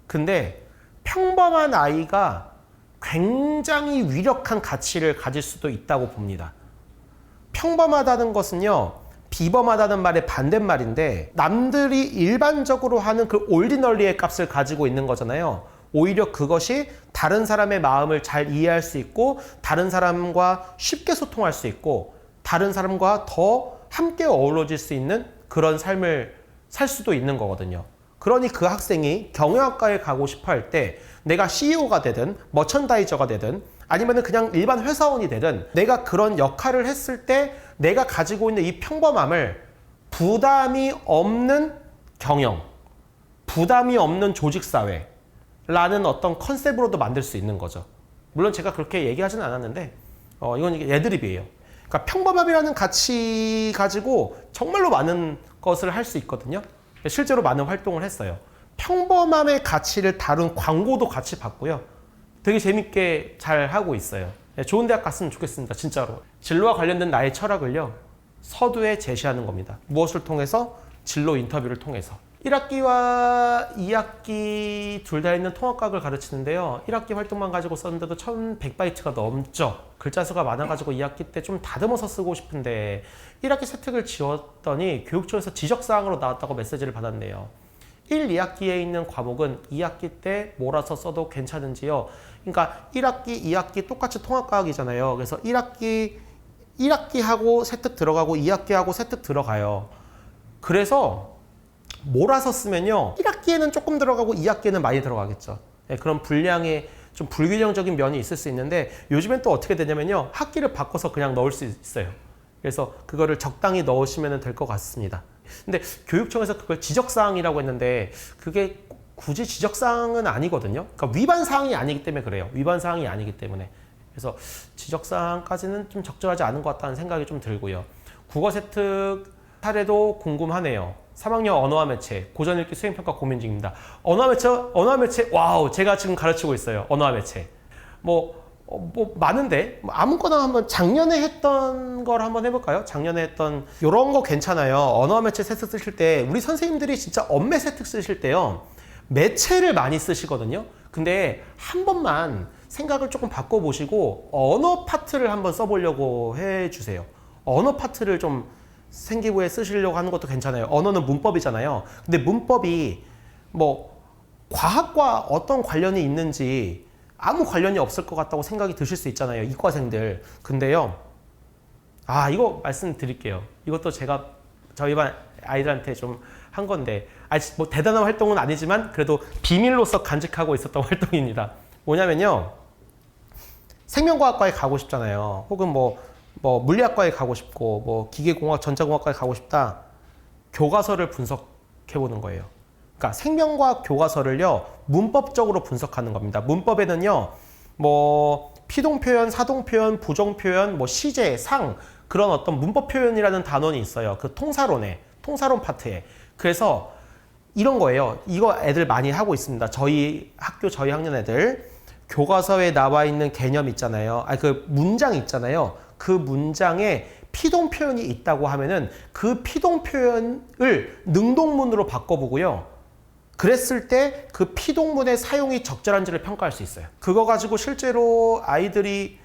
근데 평범한 아이가 굉장히 위력한 가치를 가질 수도 있다고 봅니다. 평범하다는 것은요, 비범하다는 말의 반대말인데 남들이 일반적으로 하는 그 올디널리의 값을 가지고 있는 거잖아요. 오히려 그것이 다른 사람의 마음을 잘 이해할 수 있고 다른 사람과 쉽게 소통할 수 있고 다른 사람과 더 함께 어우러질 수 있는 그런 삶을 살 수도 있는 거거든요. 그러니 그 학생이 경영학과에 가고 싶어 할 때 내가 CEO가 되든 머천다이저가 되든 아니면 그냥 일반 회사원이 되든 내가 그런 역할을 했을 때 내가 가지고 있는 이 평범함을 부담이 없는 경영, 부담이 없는 조직사회라는 어떤 컨셉으로도 만들 수 있는 거죠. 물론 제가 그렇게 얘기하지는 않았는데 이건 애드립이에요. 그러니까 평범함이라는 가치 가지고 정말로 많은 것을 할 수 있거든요. 실제로 많은 활동을 했어요. 평범함의 가치를 다룬 광고도 같이 봤고요. 되게 재밌게 잘 하고 있어요. 좋은 대학 갔으면 좋겠습니다. 진짜로. 진로와 관련된 나의 철학을요. 서두에 제시하는 겁니다. 무엇을 통해서? 진로 인터뷰를 통해서. 1학기와 2학기 둘 다 있는 통합과학을 가르치는데요. 1학기 활동만 가지고 썼는데도 1100바이트가 넘죠. 글자 수가 많아가지고 2학기 때 좀 다듬어서 쓰고 싶은데 1학기 세특을 지웠더니 교육청에서 지적사항으로 나왔다고 메시지를 받았네요. 1, 2학기에 있는 과목은 2학기 때 몰아서 써도 괜찮은지요. 그러니까 1학기, 2학기 똑같이 통합과학이잖아요. 그래서 1학기하고 세특 들어가고 2학기하고 세특 들어가요. 그래서 몰아서 쓰면요. 1학기에는 조금 들어가고 2학기에는 많이 들어가겠죠. 네, 그런 분량의 좀 불균형적인 면이 있을 수 있는데 요즘엔 또 어떻게 되냐면요. 학기를 바꿔서 그냥 넣을 수 있어요. 그래서 그거를 적당히 넣으시면 될 것 같습니다. 근데 교육청에서 그걸 지적사항이라고 했는데 그게 굳이 지적사항은 아니거든요. 그러니까 위반사항이 아니기 때문에 그래요. 위반사항이 아니기 때문에. 그래서 지적사항까지는 좀 적절하지 않은 것 같다는 생각이 좀 들고요. 국어 세특 사례도 궁금하네요. 3학년 언어와 매체, 고전 읽기 수행평가 고민 중입니다. 언어와 매체, 와우, 제가 지금 가르치고 있어요. 언어와 매체. 많은데, 아무거나 한번 작년에 했던 걸 한번 해볼까요? 작년에 했던, 요런 거 괜찮아요. 언어와 매체 세특 쓰실 때, 우리 선생님들이 진짜 언매 세특 쓰실 때요, 매체를 많이 쓰시거든요. 근데 한 번만 생각을 조금 바꿔보시고, 언어 파트를 한번 써보려고 해주세요. 언어 파트를 좀 생기부에 쓰시려고 하는 것도 괜찮아요. 언어는 문법이잖아요. 근데 문법이 과학과 어떤 관련이 있는지 아무 관련이 없을 것 같다고 생각이 드실 수 있잖아요. 이과생들. 근데요. 이거 말씀드릴게요. 이것도 제가 저희 반 아이들한테 좀 한 건데 뭐 대단한 활동은 아니지만 그래도 비밀로서 간직하고 있었던 활동입니다. 뭐냐면요. 생명과학과에 가고 싶잖아요. 혹은 뭐 물리학과에 가고 싶고 뭐 기계공학, 전자공학과에 가고 싶다. 교과서를 분석해 보는 거예요. 그러니까 생명과학 교과서를요. 문법적으로 분석하는 겁니다. 문법에는요. 뭐 피동표현, 사동표현, 부정표현, 뭐 시제, 상 그런 어떤 문법 표현이라는 단원이 있어요. 그 통사론 파트에. 그래서 이런 거예요. 이거 애들 많이 하고 있습니다. 저희 학년 애들. 교과서에 나와 있는 개념 있잖아요. 그 문장 있잖아요. 그 문장에 피동 표현이 있다고 하면은 그 피동 표현을 능동문으로 바꿔보고요. 그랬을 때 그 피동문의 사용이 적절한지를 평가할 수 있어요. 그거 가지고 실제로 아이들이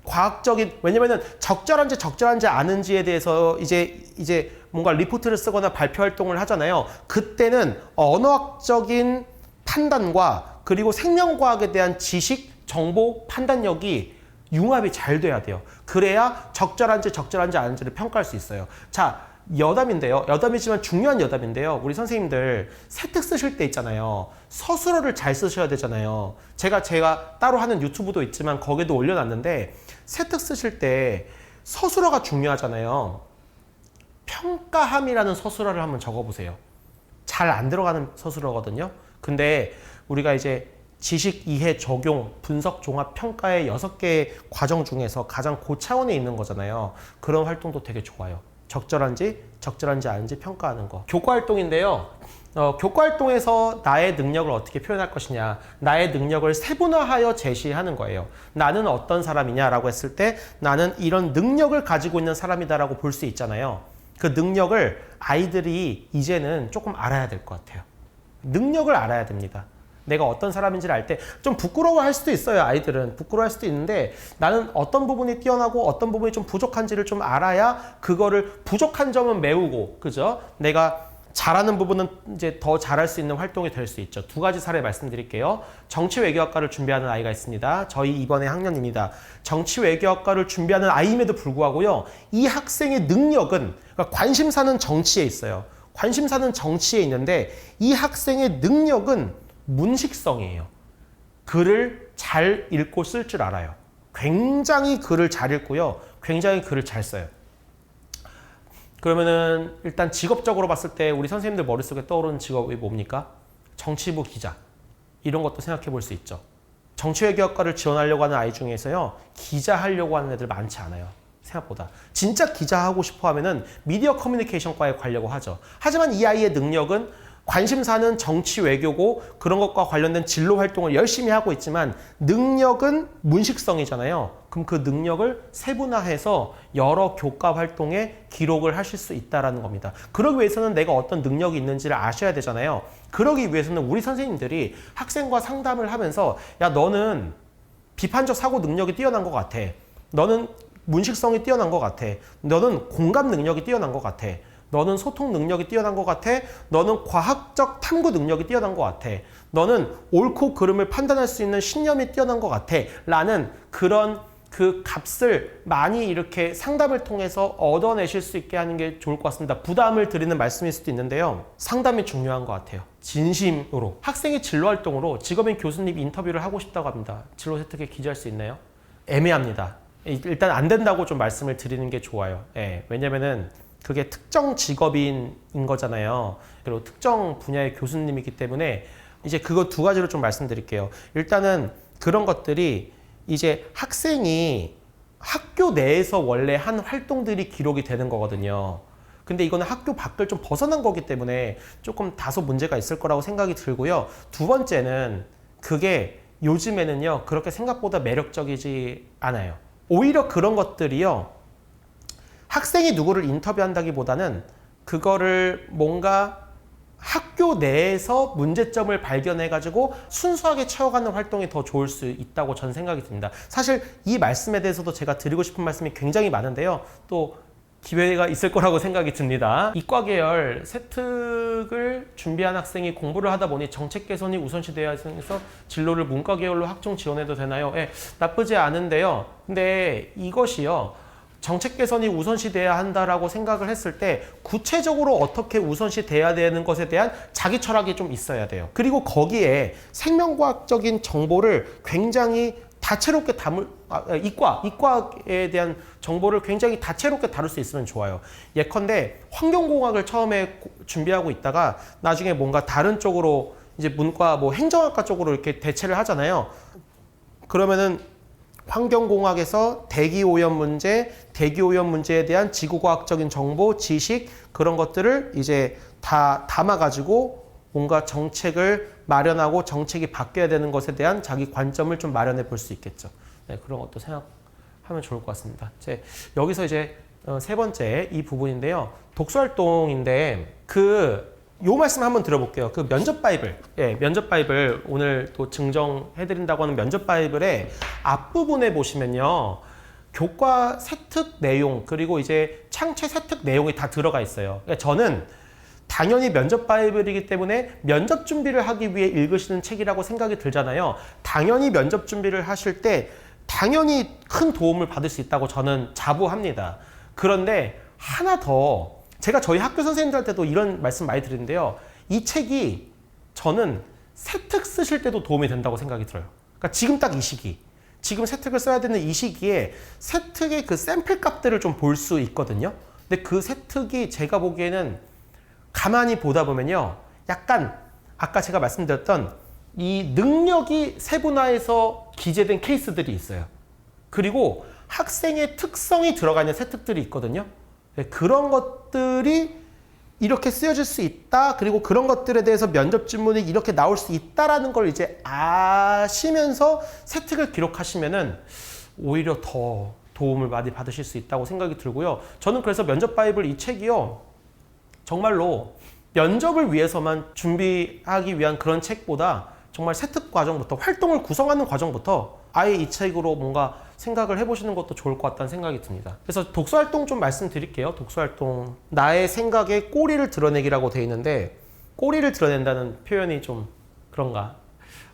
과학적인, 왜냐면은 적절한지 않은지에 대해서 이제 뭔가 리포트를 쓰거나 발표 활동을 하잖아요. 그때는 언어학적인 판단과 그리고 생명과학에 대한 지식, 정보, 판단력이 융합이 잘 돼야 돼요. 그래야 적절한지 않은지를 평가할 수 있어요. 자, 여담인데요. 여담이지만 중요한 여담인데요. 우리 선생님들 세특 쓰실 때 있잖아요. 서술어를 잘 쓰셔야 되잖아요. 제가 따로 하는 유튜브도 있지만 거기도 올려놨는데 세특 쓰실 때 서술어가 중요하잖아요. 평가함이라는 서술어를 한번 적어보세요. 잘 안 들어가는 서술어거든요. 근데 우리가 이제 지식, 이해, 적용, 분석, 종합, 평가의 6개의 과정 중에서 가장 고차원에 있는 거잖아요. 그런 활동도 되게 좋아요. 적절한지 않은지 평가하는 거. 교과 활동인데요. 교과 활동에서 나의 능력을 어떻게 표현할 것이냐. 나의 능력을 세분화하여 제시하는 거예요. 나는 어떤 사람이냐라고 했을 때 나는 이런 능력을 가지고 있는 사람이다라고 볼 수 있잖아요. 그 능력을 아이들이 이제는 조금 알아야 될 것 같아요. 능력을 알아야 됩니다. 내가 어떤 사람인지를 알 때 좀 부끄러워할 수도 있어요. 아이들은 부끄러워할 수도 있는데 나는 어떤 부분이 뛰어나고 어떤 부분이 좀 부족한지를 좀 알아야 그거를 부족한 점은 메우고, 그죠? 내가 잘하는 부분은 이제 더 잘할 수 있는 활동이 될 수 있죠. 2가지 사례 말씀드릴게요. 정치외교학과를 준비하는 아이가 있습니다. 저희 이번에 학년입니다. 정치외교학과를 준비하는 아이임에도 불구하고요. 이 학생의 능력은, 그러니까 관심사는 정치에 있어요. 관심사는 정치에 있는데 이 학생의 능력은 문식성이에요. 글을 잘 읽고 쓸 줄 알아요. 굉장히 글을 잘 읽고요. 굉장히 글을 잘 써요. 그러면은 일단 직업적으로 봤을 때 우리 선생님들 머릿속에 떠오르는 직업이 뭡니까? 정치부 기자. 이런 것도 생각해 볼 수 있죠. 정치외교학과를 지원하려고 하는 아이 중에서요. 기자 하려고 하는 애들 많지 않아요. 생각보다. 진짜 기자 하고 싶어 하면은 미디어 커뮤니케이션과에 가려고 하죠. 하지만 이 아이의 능력은 관심사는 정치 외교고 그런 것과 관련된 진로 활동을 열심히 하고 있지만 능력은 문식성이잖아요. 그럼 그 능력을 세분화해서 여러 교과 활동에 기록을 하실 수 있다는 겁니다. 그러기 위해서는 내가 어떤 능력이 있는지를 아셔야 되잖아요. 그러기 위해서는 우리 선생님들이 학생과 상담을 하면서 야, 너는 비판적 사고 능력이 뛰어난 것 같아. 너는 문식성이 뛰어난 것 같아. 너는 공감 능력이 뛰어난 것 같아. 너는 소통 능력이 뛰어난 것 같아. 너는 과학적 탐구 능력이 뛰어난 것 같아. 너는 옳고 그름을 판단할 수 있는 신념이 뛰어난 것 같아. 라는 그런 그 값을 많이 이렇게 상담을 통해서 얻어내실 수 있게 하는 게 좋을 것 같습니다. 부담을 드리는 말씀일 수도 있는데요. 상담이 중요한 것 같아요. 진심으로. 학생의 진로 활동으로 직업인 교수님 인터뷰를 하고 싶다고 합니다. 진로 세특에 기재할 수 있나요? 애매합니다. 일단 안 된다고 좀 말씀을 드리는 게 좋아요. 예, 왜냐면은 그게 특정 직업인인 거잖아요. 그리고 특정 분야의 교수님이기 때문에 이제 그거 2가지로 좀 말씀드릴게요. 일단은 그런 것들이 이제 학생이 학교 내에서 원래 한 활동들이 기록이 되는 거거든요. 근데 이거는 학교 밖을 좀 벗어난 거기 때문에 조금 다소 문제가 있을 거라고 생각이 들고요. 2번째는 그게 요즘에는요, 그렇게 생각보다 매력적이지 않아요. 오히려 그런 것들이요, 학생이 누구를 인터뷰한다기보다는 그거를 뭔가 학교 내에서 문제점을 발견해가지고 순수하게 채워가는 활동이 더 좋을 수 있다고 저는 생각이 듭니다. 사실 이 말씀에 대해서도 제가 드리고 싶은 말씀이 굉장히 많은데요. 또 기회가 있을 거라고 생각이 듭니다. 이과 계열 세특을 준비한 학생이 공부를 하다 보니 정책 개선이 우선시 되어야 해서 진로를 문과 계열로 학종 지원해도 되나요? 예, 나쁘지 않은데요. 근데 이것이요. 정책 개선이 우선시돼야 한다라고 생각을 했을 때 구체적으로 어떻게 우선시돼야 되는 것에 대한 자기 철학이 좀 있어야 돼요. 그리고 거기에 생명과학적인 정보를 굉장히 다채롭게 이과에 대한 정보를 굉장히 다채롭게 다룰 수 있으면 좋아요. 예컨대 환경공학을 처음에 준비하고 있다가 나중에 뭔가 다른 쪽으로 이제 문과 뭐 행정학과 쪽으로 이렇게 대체를 하잖아요. 그러면은 환경공학에서 대기오염 문제에 대한 지구과학적인 정보, 지식 그런 것들을 이제 다 담아가지고 뭔가 정책을 마련하고 정책이 바뀌어야 되는 것에 대한 자기 관점을 좀 마련해 볼 수 있겠죠. 네, 그런 것도 생각하면 좋을 것 같습니다. 여기서 이제 세 번째 이 부분인데요. 독서활동인데 요 말씀 한번 들어볼게요. 그 면접 바이블, 면접 바이블 오늘 또 증정해드린다고 하는 면접 바이블의 앞부분에 보시면요. 교과 세특 내용 그리고 이제 창체 세특 내용이 다 들어가 있어요. 그러니까 저는 당연히 면접 바이블이기 때문에 면접 준비를 하기 위해 읽으시는 책이라고 생각이 들잖아요. 당연히 면접 준비를 하실 때 당연히 큰 도움을 받을 수 있다고 저는 자부합니다. 그런데 하나 더 제가 저희 학교 선생님들한테도 이런 말씀 많이 드리는데요. 이 책이 저는 세특 쓰실 때도 도움이 된다고 생각이 들어요. 그러니까 지금 딱 이 시기, 지금 세특을 써야 되는 이 시기에 세특의 그 샘플 값들을 좀 볼 수 있거든요. 근데 그 세특이 제가 보기에는 가만히 보다 보면요. 약간 아까 제가 말씀드렸던 이 능력이 세분화해서 기재된 케이스들이 있어요. 그리고 학생의 특성이 들어가 있는 세특들이 있거든요. 그런 것들이 이렇게 쓰여질 수 있다. 그리고 그런 것들에 대해서 면접 질문이 이렇게 나올 수 있다라는 걸 이제 아시면서 세특을 기록하시면은 오히려 더 도움을 많이 받으실 수 있다고 생각이 들고요. 저는 그래서 면접 바이블 이 책이요. 정말로 면접을 위해서만 준비하기 위한 그런 책보다 정말 세특 과정부터 활동을 구성하는 과정부터 아예 이 책으로 뭔가 생각을 해보시는 것도 좋을 것 같다는 생각이 듭니다. 그래서 독서활동 좀 말씀드릴게요. 독서활동. 나의 생각에 꼬리를 드러내기라고 돼 있는데 꼬리를 드러낸다는 표현이 좀 그런가.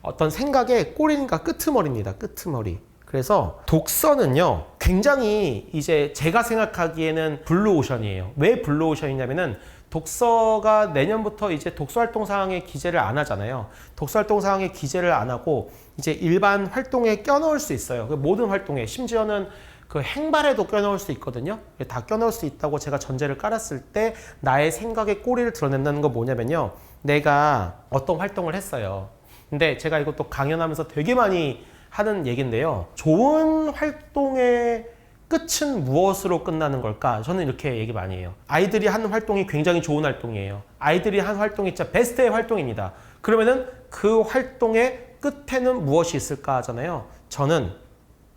어떤 생각의 꼬리인가 끄트머리입니다. 끄트머리. 그래서 독서는요. 굉장히 이제 제가 생각하기에는 블루오션이에요. 왜 블루오션이냐면은 독서가 내년부터 이제 독서활동 사항에 기재를 안 하잖아요. 독서활동 사항에 기재를 안 하고 이제 일반 활동에 껴넣을 수 있어요. 모든 활동에 심지어는 그 행발에도 껴넣을 수 있거든요. 다 껴넣을 수 있다고 제가 전제를 깔았을 때 나의 생각의 꼬리를 드러낸다는 건 뭐냐면요. 내가 어떤 활동을 했어요. 근데 제가 이것도 강연하면서 되게 많이 하는 얘기인데요. 좋은 활동의 끝은 무엇으로 끝나는 걸까? 저는 이렇게 얘기 많이 해요. 아이들이 하는 활동이 굉장히 좋은 활동이에요. 아이들이 한 활동이 진짜 베스트의 활동입니다. 그러면은 그 활동의 끝에는 무엇이 있을까 하잖아요. 저는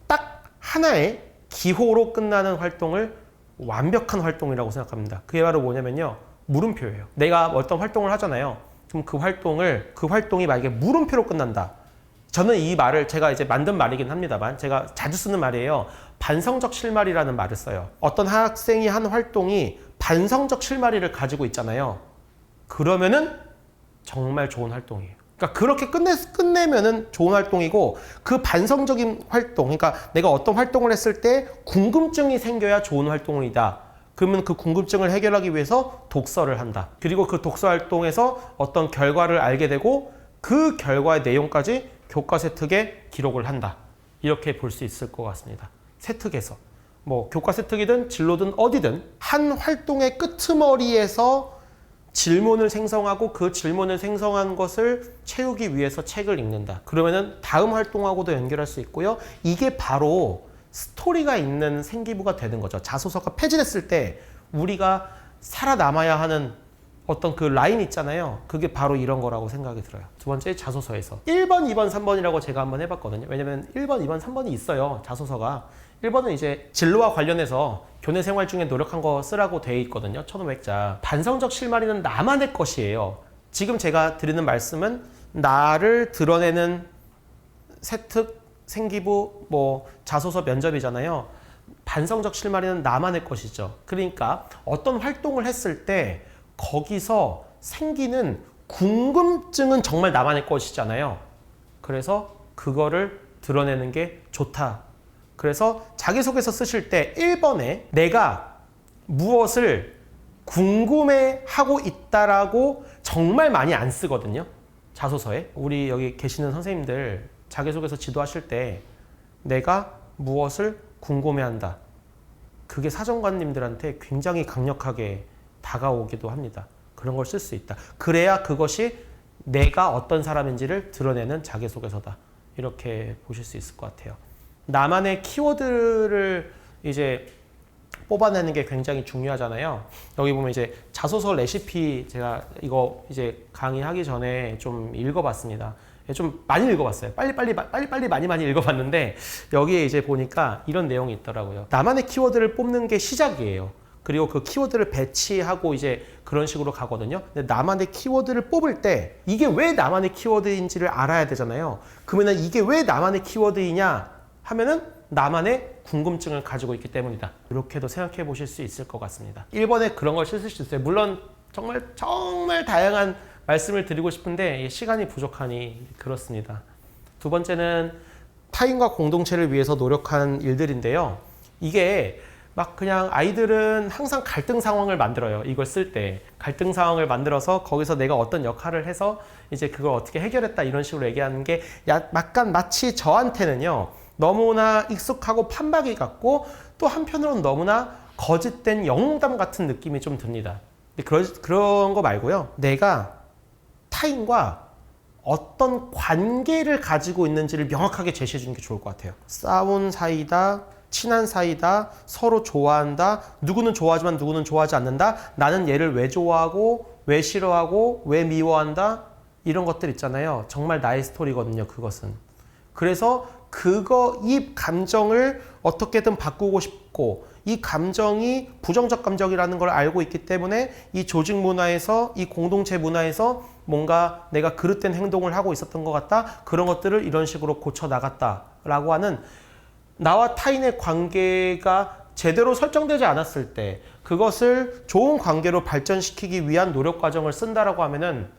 딱 하나의 기호로 끝나는 활동을 완벽한 활동이라고 생각합니다. 그게 바로 뭐냐면요. 물음표예요. 내가 어떤 활동을 하잖아요. 그럼 그 활동이 만약에 물음표로 끝난다. 저는 이 말을 제가 이제 만든 말이긴 합니다만 제가 자주 쓰는 말이에요. 반성적 실마리라는 말을 써요. 어떤 학생이 한 활동이 반성적 실마리를 가지고 있잖아요. 그러면은 정말 좋은 활동이에요. 그러니까 그렇게 끝내면은 좋은 활동이고 그 반성적인 활동, 그러니까 내가 어떤 활동을 했을 때 궁금증이 생겨야 좋은 활동이다. 그러면 그 궁금증을 해결하기 위해서 독서를 한다. 그리고 그 독서 활동에서 어떤 결과를 알게 되고 그 결과의 내용까지 교과 세특에 기록을 한다. 이렇게 볼 수 있을 것 같습니다. 세특에서 뭐 교과 세특이든 진로든 어디든 한 활동의 끄트머리에서 질문을 생성하고 그 질문을 생성한 것을 채우기 위해서 책을 읽는다. 그러면은 다음 활동하고도 연결할 수 있고요. 이게 바로 스토리가 있는 생기부가 되는 거죠. 자소서가 폐지됐을 때 우리가 살아남아야 하는 어떤 그 라인 있잖아요. 그게 바로 이런 거라고 생각이 들어요. 두 번째 자소서에서 1번, 2번, 3번이라고 제가 한번 해봤거든요. 왜냐면 1번, 2번, 3번이 있어요. 자소서가. 1번은 이제 진로와 관련해서 교내 생활 중에 노력한 거 쓰라고 돼 있거든요. 1500자. 반성적 실마리는 나만의 것이에요. 지금 제가 드리는 말씀은 나를 드러내는 세특, 생기부, 뭐 자소서 면접이잖아요. 반성적 실마리는 나만의 것이죠. 그러니까 어떤 활동을 했을 때 거기서 생기는 궁금증은 정말 나만의 것이잖아요. 그래서 그거를 드러내는 게 좋다. 그래서 자기소개서 쓰실 때 1번에 내가 무엇을 궁금해하고 있다라고 정말 많이 안 쓰거든요. 자소서에. 우리 여기 계시는 선생님들 자기소개서 지도하실 때 내가 무엇을 궁금해한다. 그게 사정관님들한테 굉장히 강력하게 다가오기도 합니다. 그런 걸 쓸 수 있다. 그래야 그것이 내가 어떤 사람인지를 드러내는 자기소개서다. 이렇게 보실 수 있을 것 같아요. 나만의 키워드를 이제 뽑아내는 게 굉장히 중요하잖아요. 여기 보면 이제 자소서 레시피 제가 이거 이제 강의하기 전에 좀 읽어봤습니다. 좀 많이 읽어봤어요. 빨리 많이 읽어봤는데 여기에 이제 보니까 이런 내용이 있더라고요. 나만의 키워드를 뽑는 게 시작이에요. 그리고 그 키워드를 배치하고 이제 그런 식으로 가거든요. 근데 나만의 키워드를 뽑을 때 이게 왜 나만의 키워드인지를 알아야 되잖아요. 그러면 이게 왜 나만의 키워드이냐 하면은 나만의 궁금증을 가지고 있기 때문이다. 이렇게도 생각해 보실 수 있을 것 같습니다. 1번에 그런 걸 쓰실 수 있어요. 물론 정말 다양한 말씀을 드리고 싶은데 시간이 부족하니 그렇습니다. 두 번째는 타인과 공동체를 위해서 노력한 일들인데요. 이게 막 그냥 아이들은 항상 갈등 상황을 만들어요. 이걸 쓸 때 갈등 상황을 만들어서 거기서 내가 어떤 역할을 해서 이제 그걸 어떻게 해결했다 이런 식으로 얘기하는 게 약간 마치 저한테는요 너무나 익숙하고 판박이 같고 또 한편으로는 너무나 거짓된 영웅담 같은 느낌이 좀 듭니다. 근데 그런 거 말고요. 내가 타인과 어떤 관계를 가지고 있는지를 명확하게 제시해 주는 게 좋을 것 같아요. 싸운 사이다, 친한 사이다, 서로 좋아한다, 누구는 좋아하지만 누구는 좋아하지 않는다, 나는 얘를 왜 좋아하고 왜 싫어하고 왜 미워한다, 이런 것들 있잖아요. 정말 나의 스토리거든요, 그것은. 그래서 이 감정을 어떻게든 바꾸고 싶고 이 감정이 부정적 감정이라는 걸 알고 있기 때문에 이 조직 문화에서 이 공동체 문화에서 뭔가 내가 그릇된 행동을 하고 있었던 것 같다. 그런 것들을 이런 식으로 고쳐 나갔다라고 하는 나와 타인의 관계가 제대로 설정되지 않았을 때 그것을 좋은 관계로 발전시키기 위한 노력 과정을 쓴다라고 하면은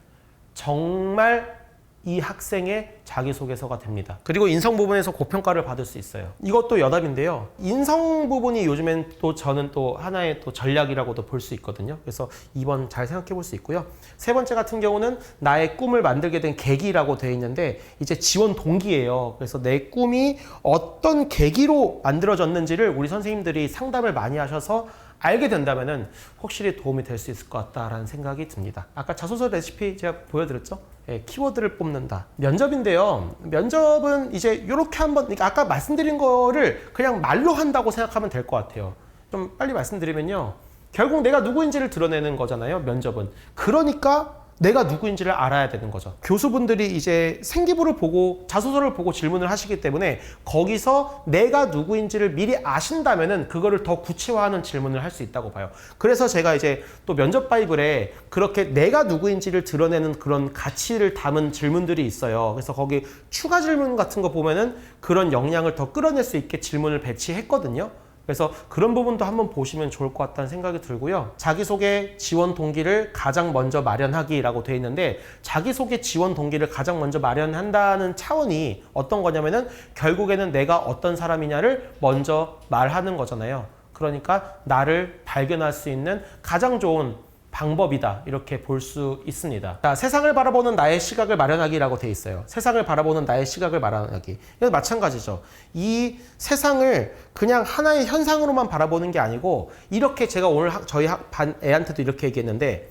정말 이 학생의 자기소개서가 됩니다. 그리고 인성 부분에서 고평가를 받을 수 있어요. 이것도 여담인데요. 인성 부분이 요즘엔 또 저는 또 하나의 또 전략이라고도 볼 수 있거든요. 그래서 2번 잘 생각해 볼 수 있고요. 세 번째 같은 경우는 나의 꿈을 만들게 된 계기라고 되어 있는데 이제 지원 동기예요. 그래서 내 꿈이 어떤 계기로 만들어졌는지를 우리 선생님들이 상담을 많이 하셔서 알게 된다면은 확실히 도움이 될 수 있을 것 같다라는 생각이 듭니다. 아까 자소서 레시피 제가 보여드렸죠? 예, 키워드를 뽑는다. 면접인데요. 면접은 이제 이렇게 한번, 그러니까 아까 말씀드린 거를 그냥 말로 한다고 생각하면 될 것 같아요. 좀 빨리 말씀드리면요. 결국 내가 누구인지를 드러내는 거잖아요. 면접은. 그러니까 내가 누구인지를 알아야 되는 거죠. 교수분들이 이제 생기부를 보고 자소서를 보고 질문을 하시기 때문에 거기서 내가 누구인지를 미리 아신다면은 그거를 더 구체화하는 질문을 할 수 있다고 봐요. 그래서 제가 이제 또 면접 바이블에 그렇게 내가 누구인지를 드러내는 그런 가치를 담은 질문들이 있어요. 그래서 거기 추가 질문 같은 거 보면은 그런 역량을 더 끌어낼 수 있게 질문을 배치했거든요. 그래서 그런 부분도 한번 보시면 좋을 것 같다는 생각이 들고요. 자기소개 지원 동기를 가장 먼저 마련하기라고 되어 있는데 자기소개 지원 동기를 가장 먼저 마련한다는 차원이 어떤 거냐면은 결국에는 내가 어떤 사람이냐를 먼저 말하는 거잖아요. 그러니까 나를 발견할 수 있는 가장 좋은 방법이다 이렇게 볼 수 있습니다. 자, 세상을 바라보는 나의 시각을 마련하기라고 돼 있어요. 세상을 바라보는 나의 시각을 마련하기. 이건 마찬가지죠. 이 세상을 그냥 하나의 현상으로만 바라보는 게 아니고 이렇게 제가 오늘 저희 반 애한테도 이렇게 얘기했는데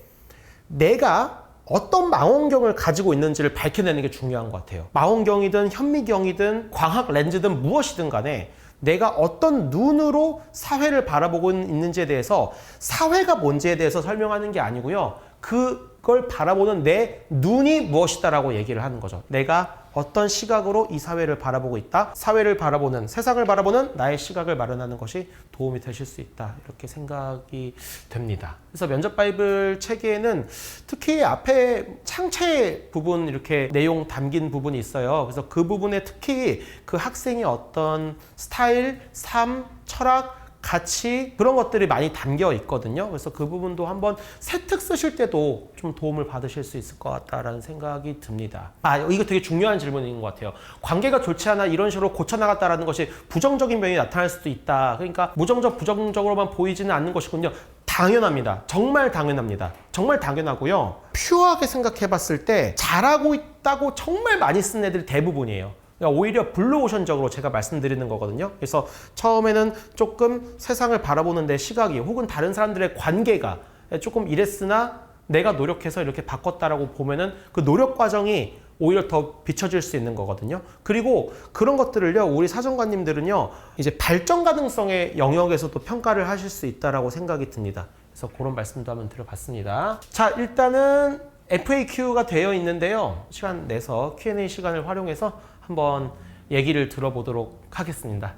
내가 어떤 망원경을 가지고 있는지를 밝혀내는 게 중요한 것 같아요. 망원경이든 현미경이든 광학 렌즈든 무엇이든 간에 내가 어떤 눈으로 사회를 바라보고 있는지에 대해서 사회가 뭔지에 대해서 설명하는 게 아니고요. 그걸 바라보는 내 눈이 무엇이다라고 얘기를 하는 거죠. 내가 어떤 시각으로 이 사회를 바라보고 있다. 사회를 바라보는, 세상을 바라보는 나의 시각을 마련하는 것이 도움이 되실 수 있다. 이렇게 생각이 됩니다. 그래서 면접 바이블 책에는 특히 앞에 창체 부분 이렇게 내용 담긴 부분이 있어요. 그래서 그 부분에 특히 그 학생이 어떤 스타일, 삶, 철학, 같이 그런 것들이 많이 담겨 있거든요. 그래서 그 부분도 한번 세특 쓰실 때도 좀 도움을 받으실 수 있을 것 같다라는 생각이 듭니다. 이거 되게 중요한 질문인 것 같아요. 관계가 좋지 않아 이런 식으로 고쳐나갔다라는 것이 부정적인 면이 나타날 수도 있다. 그러니까 부정적으로만 보이지는 않는 것이군요. 당연합니다. 정말 당연합니다. 정말 당연하고요. 퓨어하게 생각해 봤을 때 잘하고 있다고 정말 많이 쓴 애들이 대부분이에요. 그러니까 오히려 블루오션적으로 제가 말씀드리는 거거든요. 그래서 처음에는 조금 세상을 바라보는 데 시각이 혹은 다른 사람들의 관계가 조금 이랬으나 내가 노력해서 이렇게 바꿨다라고 보면은 그 노력 과정이 오히려 더 비춰질 수 있는 거거든요. 그리고 그런 것들을요, 우리 사정관님들은요, 이제 발전 가능성의 영역에서도 평가를 하실 수 있다라고 생각이 듭니다. 그래서 그런 말씀도 한번 드려봤습니다. 자, 일단은 FAQ가 되어 있는데요. 시간 내서 Q&A 시간을 활용해서 한번 얘기를 들어보도록 하겠습니다.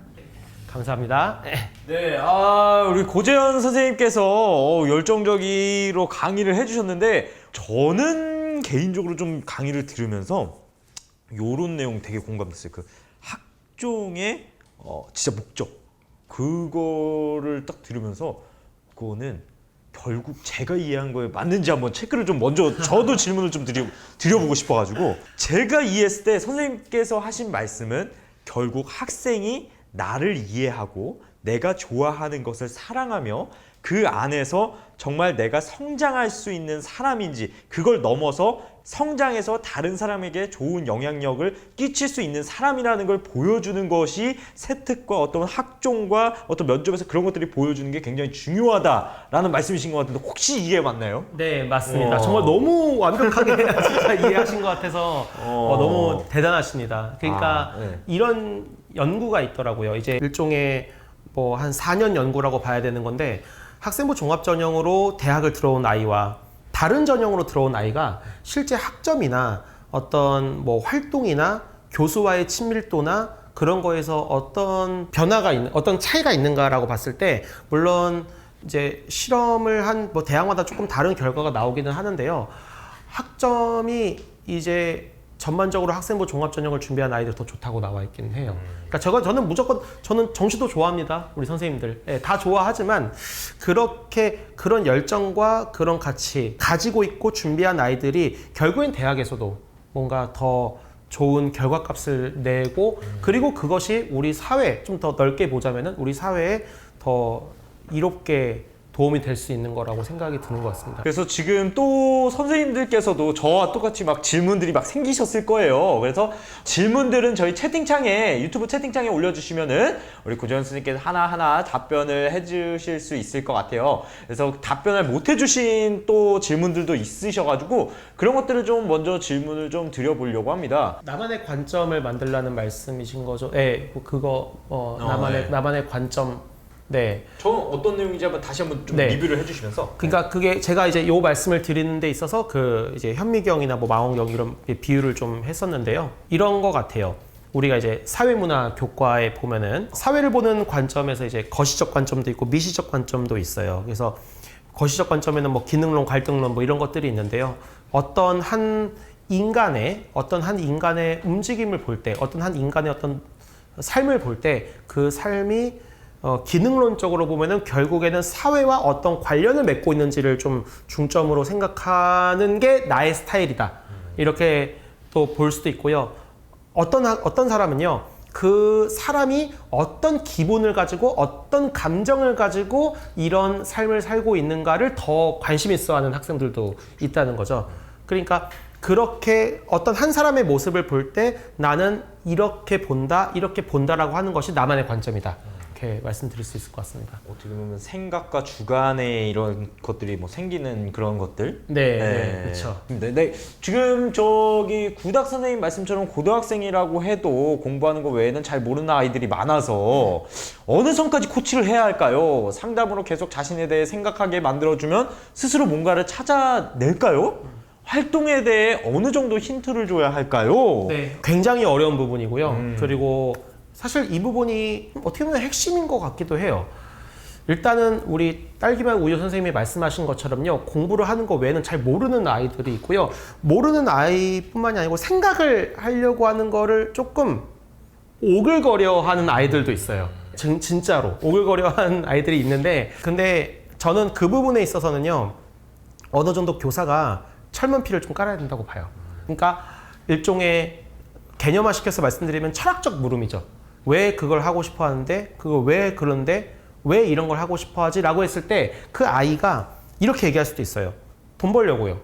감사합니다. 네, 우리 고재현 선생님께서 열정적으로 강의를 해주셨는데, 저는 개인적으로 좀 강의를 들으면서 요런 내용 되게 공감됐어요. 그 학종의 진짜 목적, 그거를 딱 들으면서 그거는 결국 제가 이해한 거에 맞는지 한번 체크를 좀 먼저 저도 질문을 좀 드려보고 싶어가지고, 제가 이해했을 때 선생님께서 하신 말씀은 결국 학생이 나를 이해하고 내가 좋아하는 것을 사랑하며 그 안에서 정말 내가 성장할 수 있는 사람인지, 그걸 넘어서 성장해서 다른 사람에게 좋은 영향력을 끼칠 수 있는 사람이라는 걸 보여주는 것이 세특과 어떤 학종과 어떤 면접에서 그런 것들이 보여주는 게 굉장히 중요하다라는 말씀이신 것 같은데, 혹시 이해 맞나요? 네, 맞습니다. 정말 너무 완벽하게 진짜 이해하신 것 같아서 너무 대단하십니다. 그러니까 네. 이런 연구가 있더라고요. 이제 일종의 뭐 한 4년 연구라고 봐야 되는 건데, 학생부 종합 전형으로 대학을 들어온 아이와 다른 전형으로 들어온 아이가 실제 학점이나 어떤 뭐 활동이나 교수와의 친밀도나 그런 거에서 어떤 변화가 있는, 어떤 차이가 있는가라고 봤을 때, 물론 이제 실험을 한 뭐 대학마다 조금 다른 결과가 나오기는 하는데요. 학점이 이제 전반적으로 학생부 종합 전형을 준비한 아이들 더 좋다고 나와 있긴 해요. 그러니까 저는 무조건, 저는 정시도 좋아합니다. 우리 선생님들. 네, 다 좋아하지만 그렇게 그런 열정과 그런 가치 가지고 있고 준비한 아이들이 결국엔 대학에서도 뭔가 더 좋은 결과값을 내고, 그리고 그것이 우리 사회, 좀 더 넓게 보자면은 우리 사회에 더 이롭게 도움이 될 수 있는 거라고 생각이 드는 것 같습니다. 그래서 지금 또 선생님들께서도 저와 똑같이 막 질문들이 막 생기셨을 거예요. 그래서 질문들은 저희 채팅창에, 유튜브 채팅창에 올려주시면은 우리 고재현 선생님께서 하나하나 답변을 해주실 수 있을 것 같아요. 그래서 답변을 못 해주신 또 질문들도 있으셔가지고 그런 것들을 좀 먼저 질문을 좀 드려보려고 합니다. 나만의 관점을 만들라는 말씀이신 거죠? 네, 그거 네. 나만의 관점. 네. 저는 어떤 내용인지 다시 한번 좀 네. 리뷰를 해주시면서. 그러니까 그게 제가 이제 요 말씀을 드리는 데 있어서 그 이제 현미경이나 뭐 망원경 이런 비유를 좀 했었는데요. 이런 거 같아요. 우리가 이제 사회문화 교과에 보면은 사회를 보는 관점에서 이제 거시적 관점도 있고 미시적 관점도 있어요. 그래서 거시적 관점에는 뭐 기능론, 갈등론 뭐 이런 것들이 있는데요. 어떤 한 인간의 움직임을 볼 때, 어떤 한 인간의 어떤 삶을 볼 때 그 삶이 기능론적으로 보면은 결국에는 사회와 어떤 관련을 맺고 있는지를 좀 중점으로 생각하는 게 나의 스타일이다. 이렇게 또 볼 수도 있고요. 어떤 사람은요, 그 사람이 어떤 기분을 가지고 어떤 감정을 가지고 이런 삶을 살고 있는가를 더 관심 있어 하는 학생들도 있다는 거죠. 그러니까 그렇게 어떤 한 사람의 모습을 볼 때 나는 이렇게 본다라고 하는 것이 나만의 관점이다. 이렇게 말씀드릴 수 있을 것 같습니다. 어떻게 보면 생각과 주관의 이런 것들이 뭐 생기는 그런 것들. 네, 그렇죠. 네. 지금 저기 구닥 선생님 말씀처럼 고등학생이라고 해도 공부하는 거 외에는 잘 모르는 아이들이 많아서 어느 선까지 코치를 해야 할까요? 상담으로 계속 자신에 대해 생각하게 만들어주면 스스로 뭔가를 찾아낼까요? 활동에 대해 어느 정도 힌트를 줘야 할까요? 네, 굉장히 어려운 부분이고요. 그리고 사실 이 부분이 어떻게 보면 핵심인 것 같기도 해요. 일단은 우리 딸기맛 우유 선생님이 말씀하신 것처럼요, 공부를 하는 거 외에는 잘 모르는 아이들이 있고요. 모르는 아이뿐만이 아니고 생각을 하려고 하는 거를 조금 오글거려 하는 아이들도 있어요. 진짜로 오글거려한 아이들이 있는데, 근데 저는 그 부분에 있어서는요, 어느 정도 교사가 철문피를 좀 깔아야 된다고 봐요. 그러니까 일종의 개념화 시켜서 말씀드리면 철학적 물음이죠. 왜 그걸 하고 싶어 하는데, 그거 왜 그런데, 왜 이런 걸 하고 싶어 하지? 라고 했을 때 그 아이가 이렇게 얘기할 수도 있어요. 돈 벌려고요.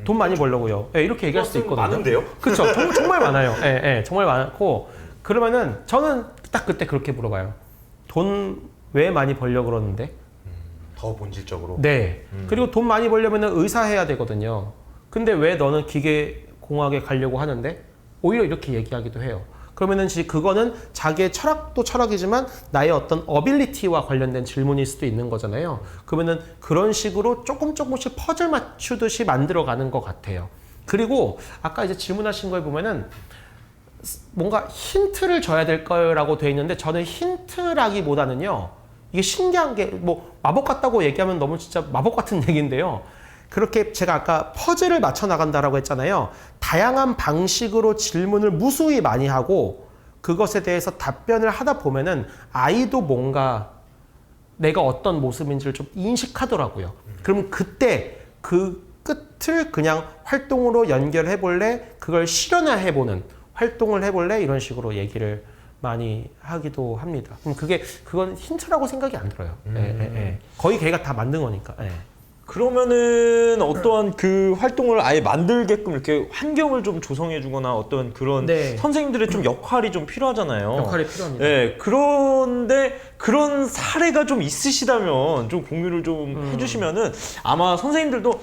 돈 많이 벌려고요. 예, 이렇게 얘기할 수도 있거든요. 많은데요? 그렇죠. 정말 많아요. 예, 예, 정말 많고, 그러면은 저는 딱 그때 그렇게 물어봐요. 돈 왜 많이 벌려고 그러는데? 더 본질적으로. 네. 그리고 돈 많이 벌려면 의사 해야 되거든요. 근데 왜 너는 기계공학에 가려고 하는데? 오히려 이렇게 얘기하기도 해요. 그러면은 그거는 자기의 철학도 철학이지만 나의 어떤 어빌리티와 관련된 질문일 수도 있는 거잖아요. 그러면은 그런 식으로 조금씩 퍼즐 맞추듯이 만들어가는 것 같아요. 그리고 아까 이제 질문하신 걸 보면은 뭔가 힌트를 줘야 될 거라고 돼 있는데, 저는 힌트라기보다는요, 이게 신기한 게, 뭐 마법 같다고 얘기하면 너무 진짜 마법 같은 얘기인데요. 그렇게 제가 아까 퍼즐을 맞춰 나간다라고 했잖아요. 다양한 방식으로 질문을 무수히 많이 하고 그것에 대해서 답변을 하다 보면은 아이도 뭔가 내가 어떤 모습인지를 좀 인식하더라고요. 그럼 그때 그 끝을 그냥 활동으로 연결해 볼래? 그걸 실현해 보는 활동을 해볼래? 이런 식으로 얘기를 많이 하기도 합니다. 그건 힌트라고 생각이 안 들어요. 거의 걔가 다 만든 거니까. 그러면은 어떠한 그 활동을 아예 만들게끔 이렇게 환경을 좀 조성해 주거나 어떤 그런 네. 선생님들의 좀 역할이 좀 필요하잖아요. 역할이 필요합니다. 네, 그런데 그런 사례가 좀 있으시다면 좀 공유를 좀 해주시면은 아마 선생님들도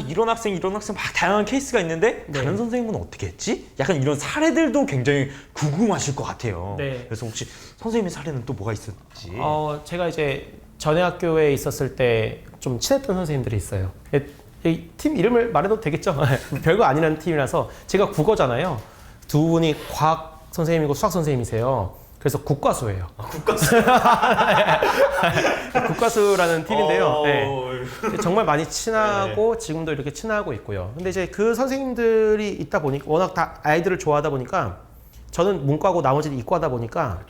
이런 학생 막 다양한 케이스가 있는데 네. 다른 선생님은 어떻게 했지? 약간 이런 사례들도 굉장히 궁금하실 것 같아요. 네. 그래서 혹시 선생님의 사례는 또 뭐가 있었지? 제가 이제 전에 학교에 있었을 때 좀 친했던 선생님들이 있어요. 이 팀 이름을 말해도 되겠죠? 별거 아니라는 팀이라서. 제가 국어잖아요. 두 분이 과학 선생님이고 수학 선생님이세요. 그래서 국과수예요. 국가수. 국과수라는 팀인데요. 정말 많이 친하고 지금도 이렇게 친하고 있고요. 근데 이제 그 선생님들이 있다 보니까, 워낙 다 아이들을 좋아하다 보니까, 저는 문과고 나머지는 이과다 보니까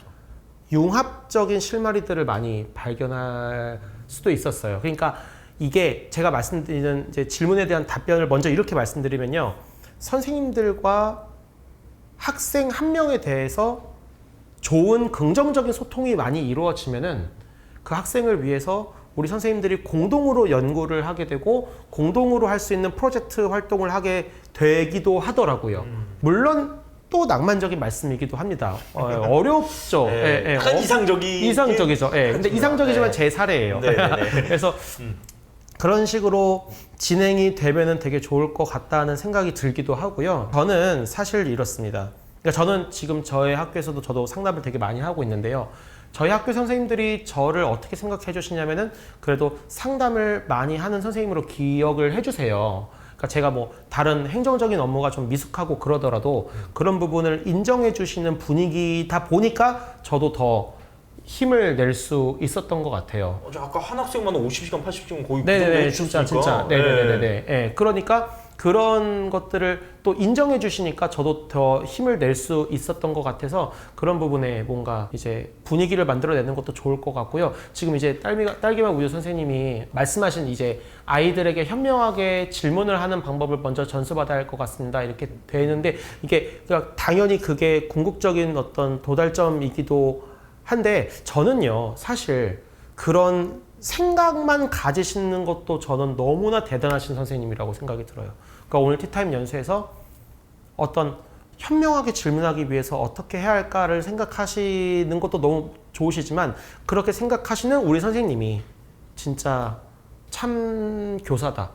융합적인 실마리들을 많이 발견할 수도 있었어요. 그러니까 이게 제가 말씀드리는 이제 질문에 대한 답변을 먼저 이렇게 말씀드리면요, 선생님들과 학생 한 명에 대해서 좋은 긍정적인 소통이 많이 이루어지면은 그 학생을 위해서 우리 선생님들이 공동으로 연구를 하게 되고 공동으로 할 수 있는 프로젝트 활동을 하게 되기도 하더라고요. 물론 또 낭만적인 말씀이기도 합니다. 어렵죠. 약간 이상적이죠. 근데 이상적이지만 제 사례예요. 그래서 그런 식으로 진행이 되면은 되게 좋을 것 같다는 생각이 들기도 하고요. 저는 사실 이렇습니다. 그러니까 저는 지금 저의 학교에서도 저도 상담을 되게 많이 하고 있는데요. 저희 학교 선생님들이 저를 어떻게 생각해 주시냐면은 그래도 상담을 많이 하는 선생님으로 기억을 해주세요. 그러니까 제가 뭐 다른 행정적인 업무가 좀 미숙하고 그러더라도 그런 부분을 인정해 주시는 분위기다 보니까 저도 더 힘을 낼 수 있었던 것 같아요. 아까 한 학생만 50시간, 80시간 거의 네네, 진짜. 네네네. 그러니까 그런 것들을 또 인정해 주시니까 저도 더 힘을 낼 수 있었던 것 같아서 그런 부분에 뭔가 이제 분위기를 만들어내는 것도 좋을 것 같고요. 지금 이제 딸기맛 우유 선생님이 말씀하신 이제 아이들에게 현명하게 질문을 하는 방법을 먼저 전수받아야 할 것 같습니다. 이렇게 되는데 이게 그러니까 당연히 그게 궁극적인 어떤 도달점이기도 한데, 저는요 사실 그런 생각만 가지시는 것도 저는 너무나 대단하신 선생님이라고 생각이 들어요. 그러니까 오늘 티타임 연수에서 어떤 현명하게 질문하기 위해서 어떻게 해야 할까를 생각하시는 것도 너무 좋으시지만, 그렇게 생각하시는 우리 선생님이 진짜 참 교사다.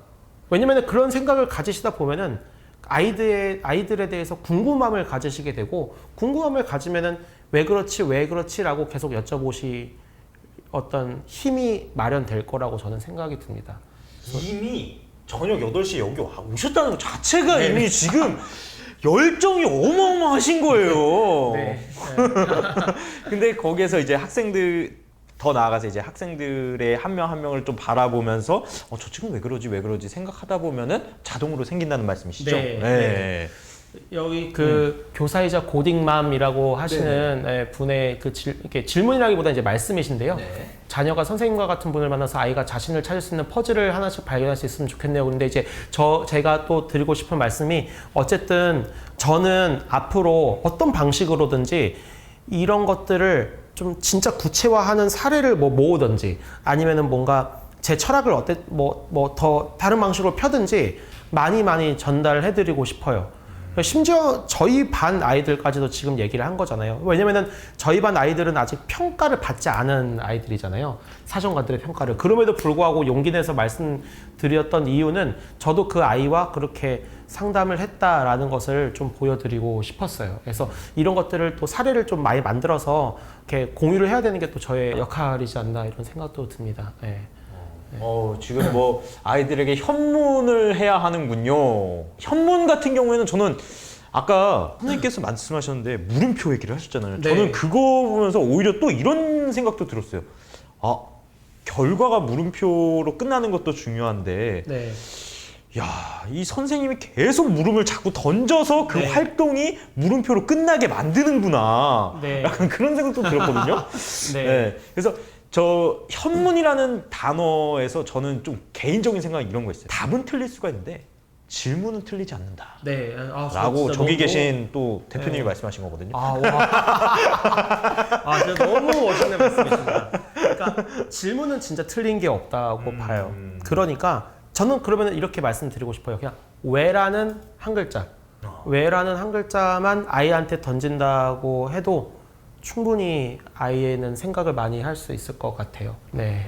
왜냐면 그런 생각을 가지시다 보면은 아이들에 대해서 궁금함을 가지시게 되고, 궁금함을 가지면은 왜 그렇지라고 계속 여쭤보시 어떤 힘이 마련될 거라고 저는 생각이 듭니다. 이미 저녁 8시에 여기 오셨다는 것 자체가 이미 지금 열정이 어마어마하신 거예요. 근데 거기에서 이제 학생들 더 나아가서 이제 학생들의 한 명 한 명을 좀 바라보면서 저 친구 왜 그러지 생각하다 보면은 자동으로 생긴다는 말씀이시죠? 네. 여기 그 교사이자 고딩맘이라고 하시는 분의 그 이렇게 질문이라기보다 이제 말씀이신데요. 네. 자녀가 선생님과 같은 분을 만나서 아이가 자신을 찾을 수 있는 퍼즐을 하나씩 발견할 수 있으면 좋겠네요. 그런데 이제 제가 또 드리고 싶은 말씀이 어쨌든 저는 앞으로 어떤 방식으로든지 이런 것들을 좀 진짜 구체화하는 사례를 뭐 모으든지 아니면은 뭔가 제 철학을 더 다른 방식으로 펴든지 많이 전달해드리고 싶어요. 심지어 저희 반 아이들까지도 지금 얘기를 한 거잖아요. 왜냐면은 저희 반 아이들은 아직 평가를 받지 않은 아이들이잖아요. 사정관들의 평가를. 그럼에도 불구하고 용기 내서 말씀드렸던 이유는 저도 그 아이와 그렇게 상담을 했다라는 것을 좀 보여드리고 싶었어요. 그래서 이런 것들을 또 사례를 좀 많이 만들어서 이렇게 공유를 해야 되는 게 또 저의 역할이지 않나 이런 생각도 듭니다. 네. 지금 뭐 아이들에게 현문을 해야 하는군요. 현문 같은 경우에는 저는 아까 선생님께서 말씀하셨는데 물음표 얘기를 하셨잖아요. 네. 저는 그거 보면서 오히려 또 이런 생각도 들었어요. 아, 결과가 물음표로 끝나는 것도 중요한데 네. 야, 이 선생님이 계속 물음을 자꾸 던져서 그 네. 활동이 물음표로 끝나게 만드는구나. 네. 약간 그런 생각도 들었거든요. 네. 네. 그래서 저 현문이라는 단어에서 저는 좀 개인적인 생각이 이런 거 있어요. 답은 틀릴 수가 있는데 질문은 틀리지 않는다. 네. 라고 저기 너무... 계신 또 대표님이 네. 말씀하신 거거든요. 진짜 너무 멋있는 말씀이십니다. 그러니까 질문은 진짜 틀린 게 없다고 봐요. 그러니까 저는 그러면 이렇게 말씀드리고 싶어요. 그냥 왜라는 한 글자, 왜라는 한 글자만 아이한테 던진다고 해도 충분히 아이는 생각을 많이 할 수 있을 것 같아요. 네.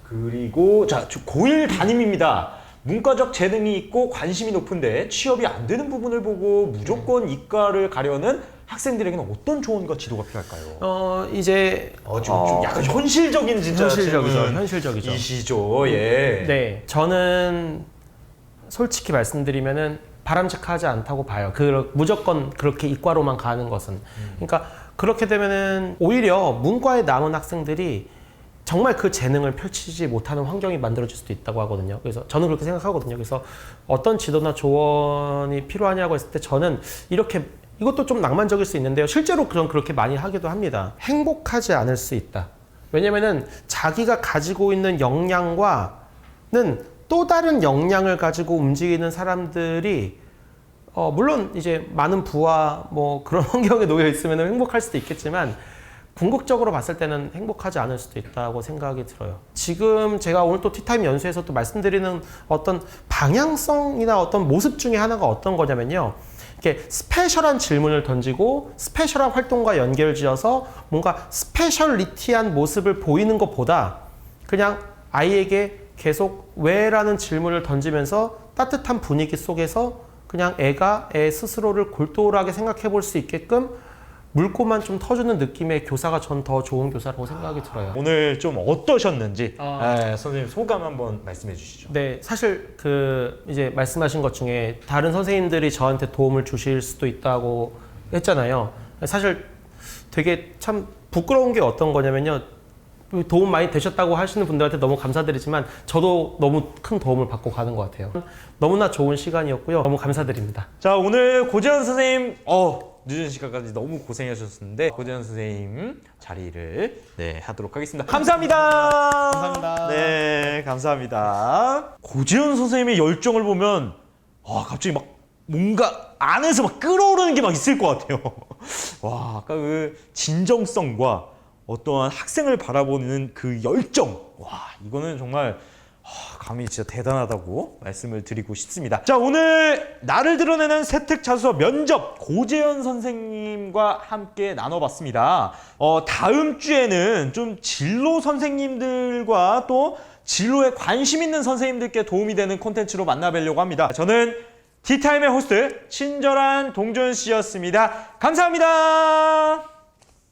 그리고 자, 고1 담임입니다. 문과적 재능이 있고 관심이 높은데 취업이 안 되는 부분을 보고 무조건 이과를 가려는 학생들에게는 어떤 조언과 지도가 필요할까요? 이제 좀 약간 현실적인 진짜 현실적이죠. 이시죠. 예. 네, 저는 솔직히 말씀드리면은 바람직하지 않다고 봐요. 무조건 그렇게 이과로만 가는 것은. 그러니까 그렇게 되면은 오히려 문과에 남은 학생들이 정말 그 재능을 펼치지 못하는 환경이 만들어질 수도 있다고 하거든요. 그래서 저는 그렇게 생각하거든요. 그래서 어떤 지도나 조언이 필요하냐고 했을 때 저는 이것도 좀 낭만적일 수 있는데요. 실제로 그렇게 많이 하기도 합니다. 행복하지 않을 수 있다. 왜냐면은 자기가 가지고 있는 역량과는 또 다른 역량을 가지고 움직이는 사람들이 물론 이제 많은 부와 뭐 그런 환경에 놓여 있으면 행복할 수도 있겠지만 궁극적으로 봤을 때는 행복하지 않을 수도 있다고 생각이 들어요. 지금 제가 오늘 또 티타임 연수에서 또 말씀드리는 어떤 방향성이나 어떤 모습 중에 하나가 어떤 거냐면요. 이렇게 스페셜한 질문을 던지고 스페셜한 활동과 연결지어서 뭔가 스페셜리티한 모습을 보이는 것보다 그냥 아이에게 계속 왜라는 질문을 던지면서 따뜻한 분위기 속에서 그냥 애가 애 스스로를 골똘하게 생각해 볼 수 있게끔 물꼬만 좀 터주는 느낌의 교사가 전 더 좋은 교사라고 생각이 들어요. 오늘 좀 어떠셨는지 선생님 소감 한번 말씀해 주시죠. 네, 사실 이제 말씀하신 것 중에 다른 선생님들이 저한테 도움을 주실 수도 있다고 했잖아요. 사실 되게 참 부끄러운 게 어떤 거냐면요. 도움 많이 되셨다고 하시는 분들한테 너무 감사드리지만 저도 너무 큰 도움을 받고 가는 것 같아요. 너무나 좋은 시간이었고요. 너무 감사드립니다. 자, 오늘 고재현 선생님 늦은 시간까지 너무 고생하셨는데 고재현 선생님 자리를 하도록 하겠습니다. 감사합니다. 감사합니다. 네, 감사합니다. 고재현 선생님의 열정을 보면 갑자기 막 뭔가 안에서 막 끌어오르는 게 막 있을 것 같아요. 와, 아까 그 진정성과 어떠한 학생을 바라보는 그 열정, 이거는 정말 감히 진짜 대단하다고 말씀을 드리고 싶습니다. 자, 오늘 나를 드러내는 세특자소서 면접 고재현 선생님과 함께 나눠봤습니다. 다음 주에는 좀 진로 선생님들과 또 진로에 관심 있는 선생님들께 도움이 되는 콘텐츠로 만나뵈려고 합니다. 저는 티타임의 호스트 친절한 동준 씨였습니다. 감사합니다.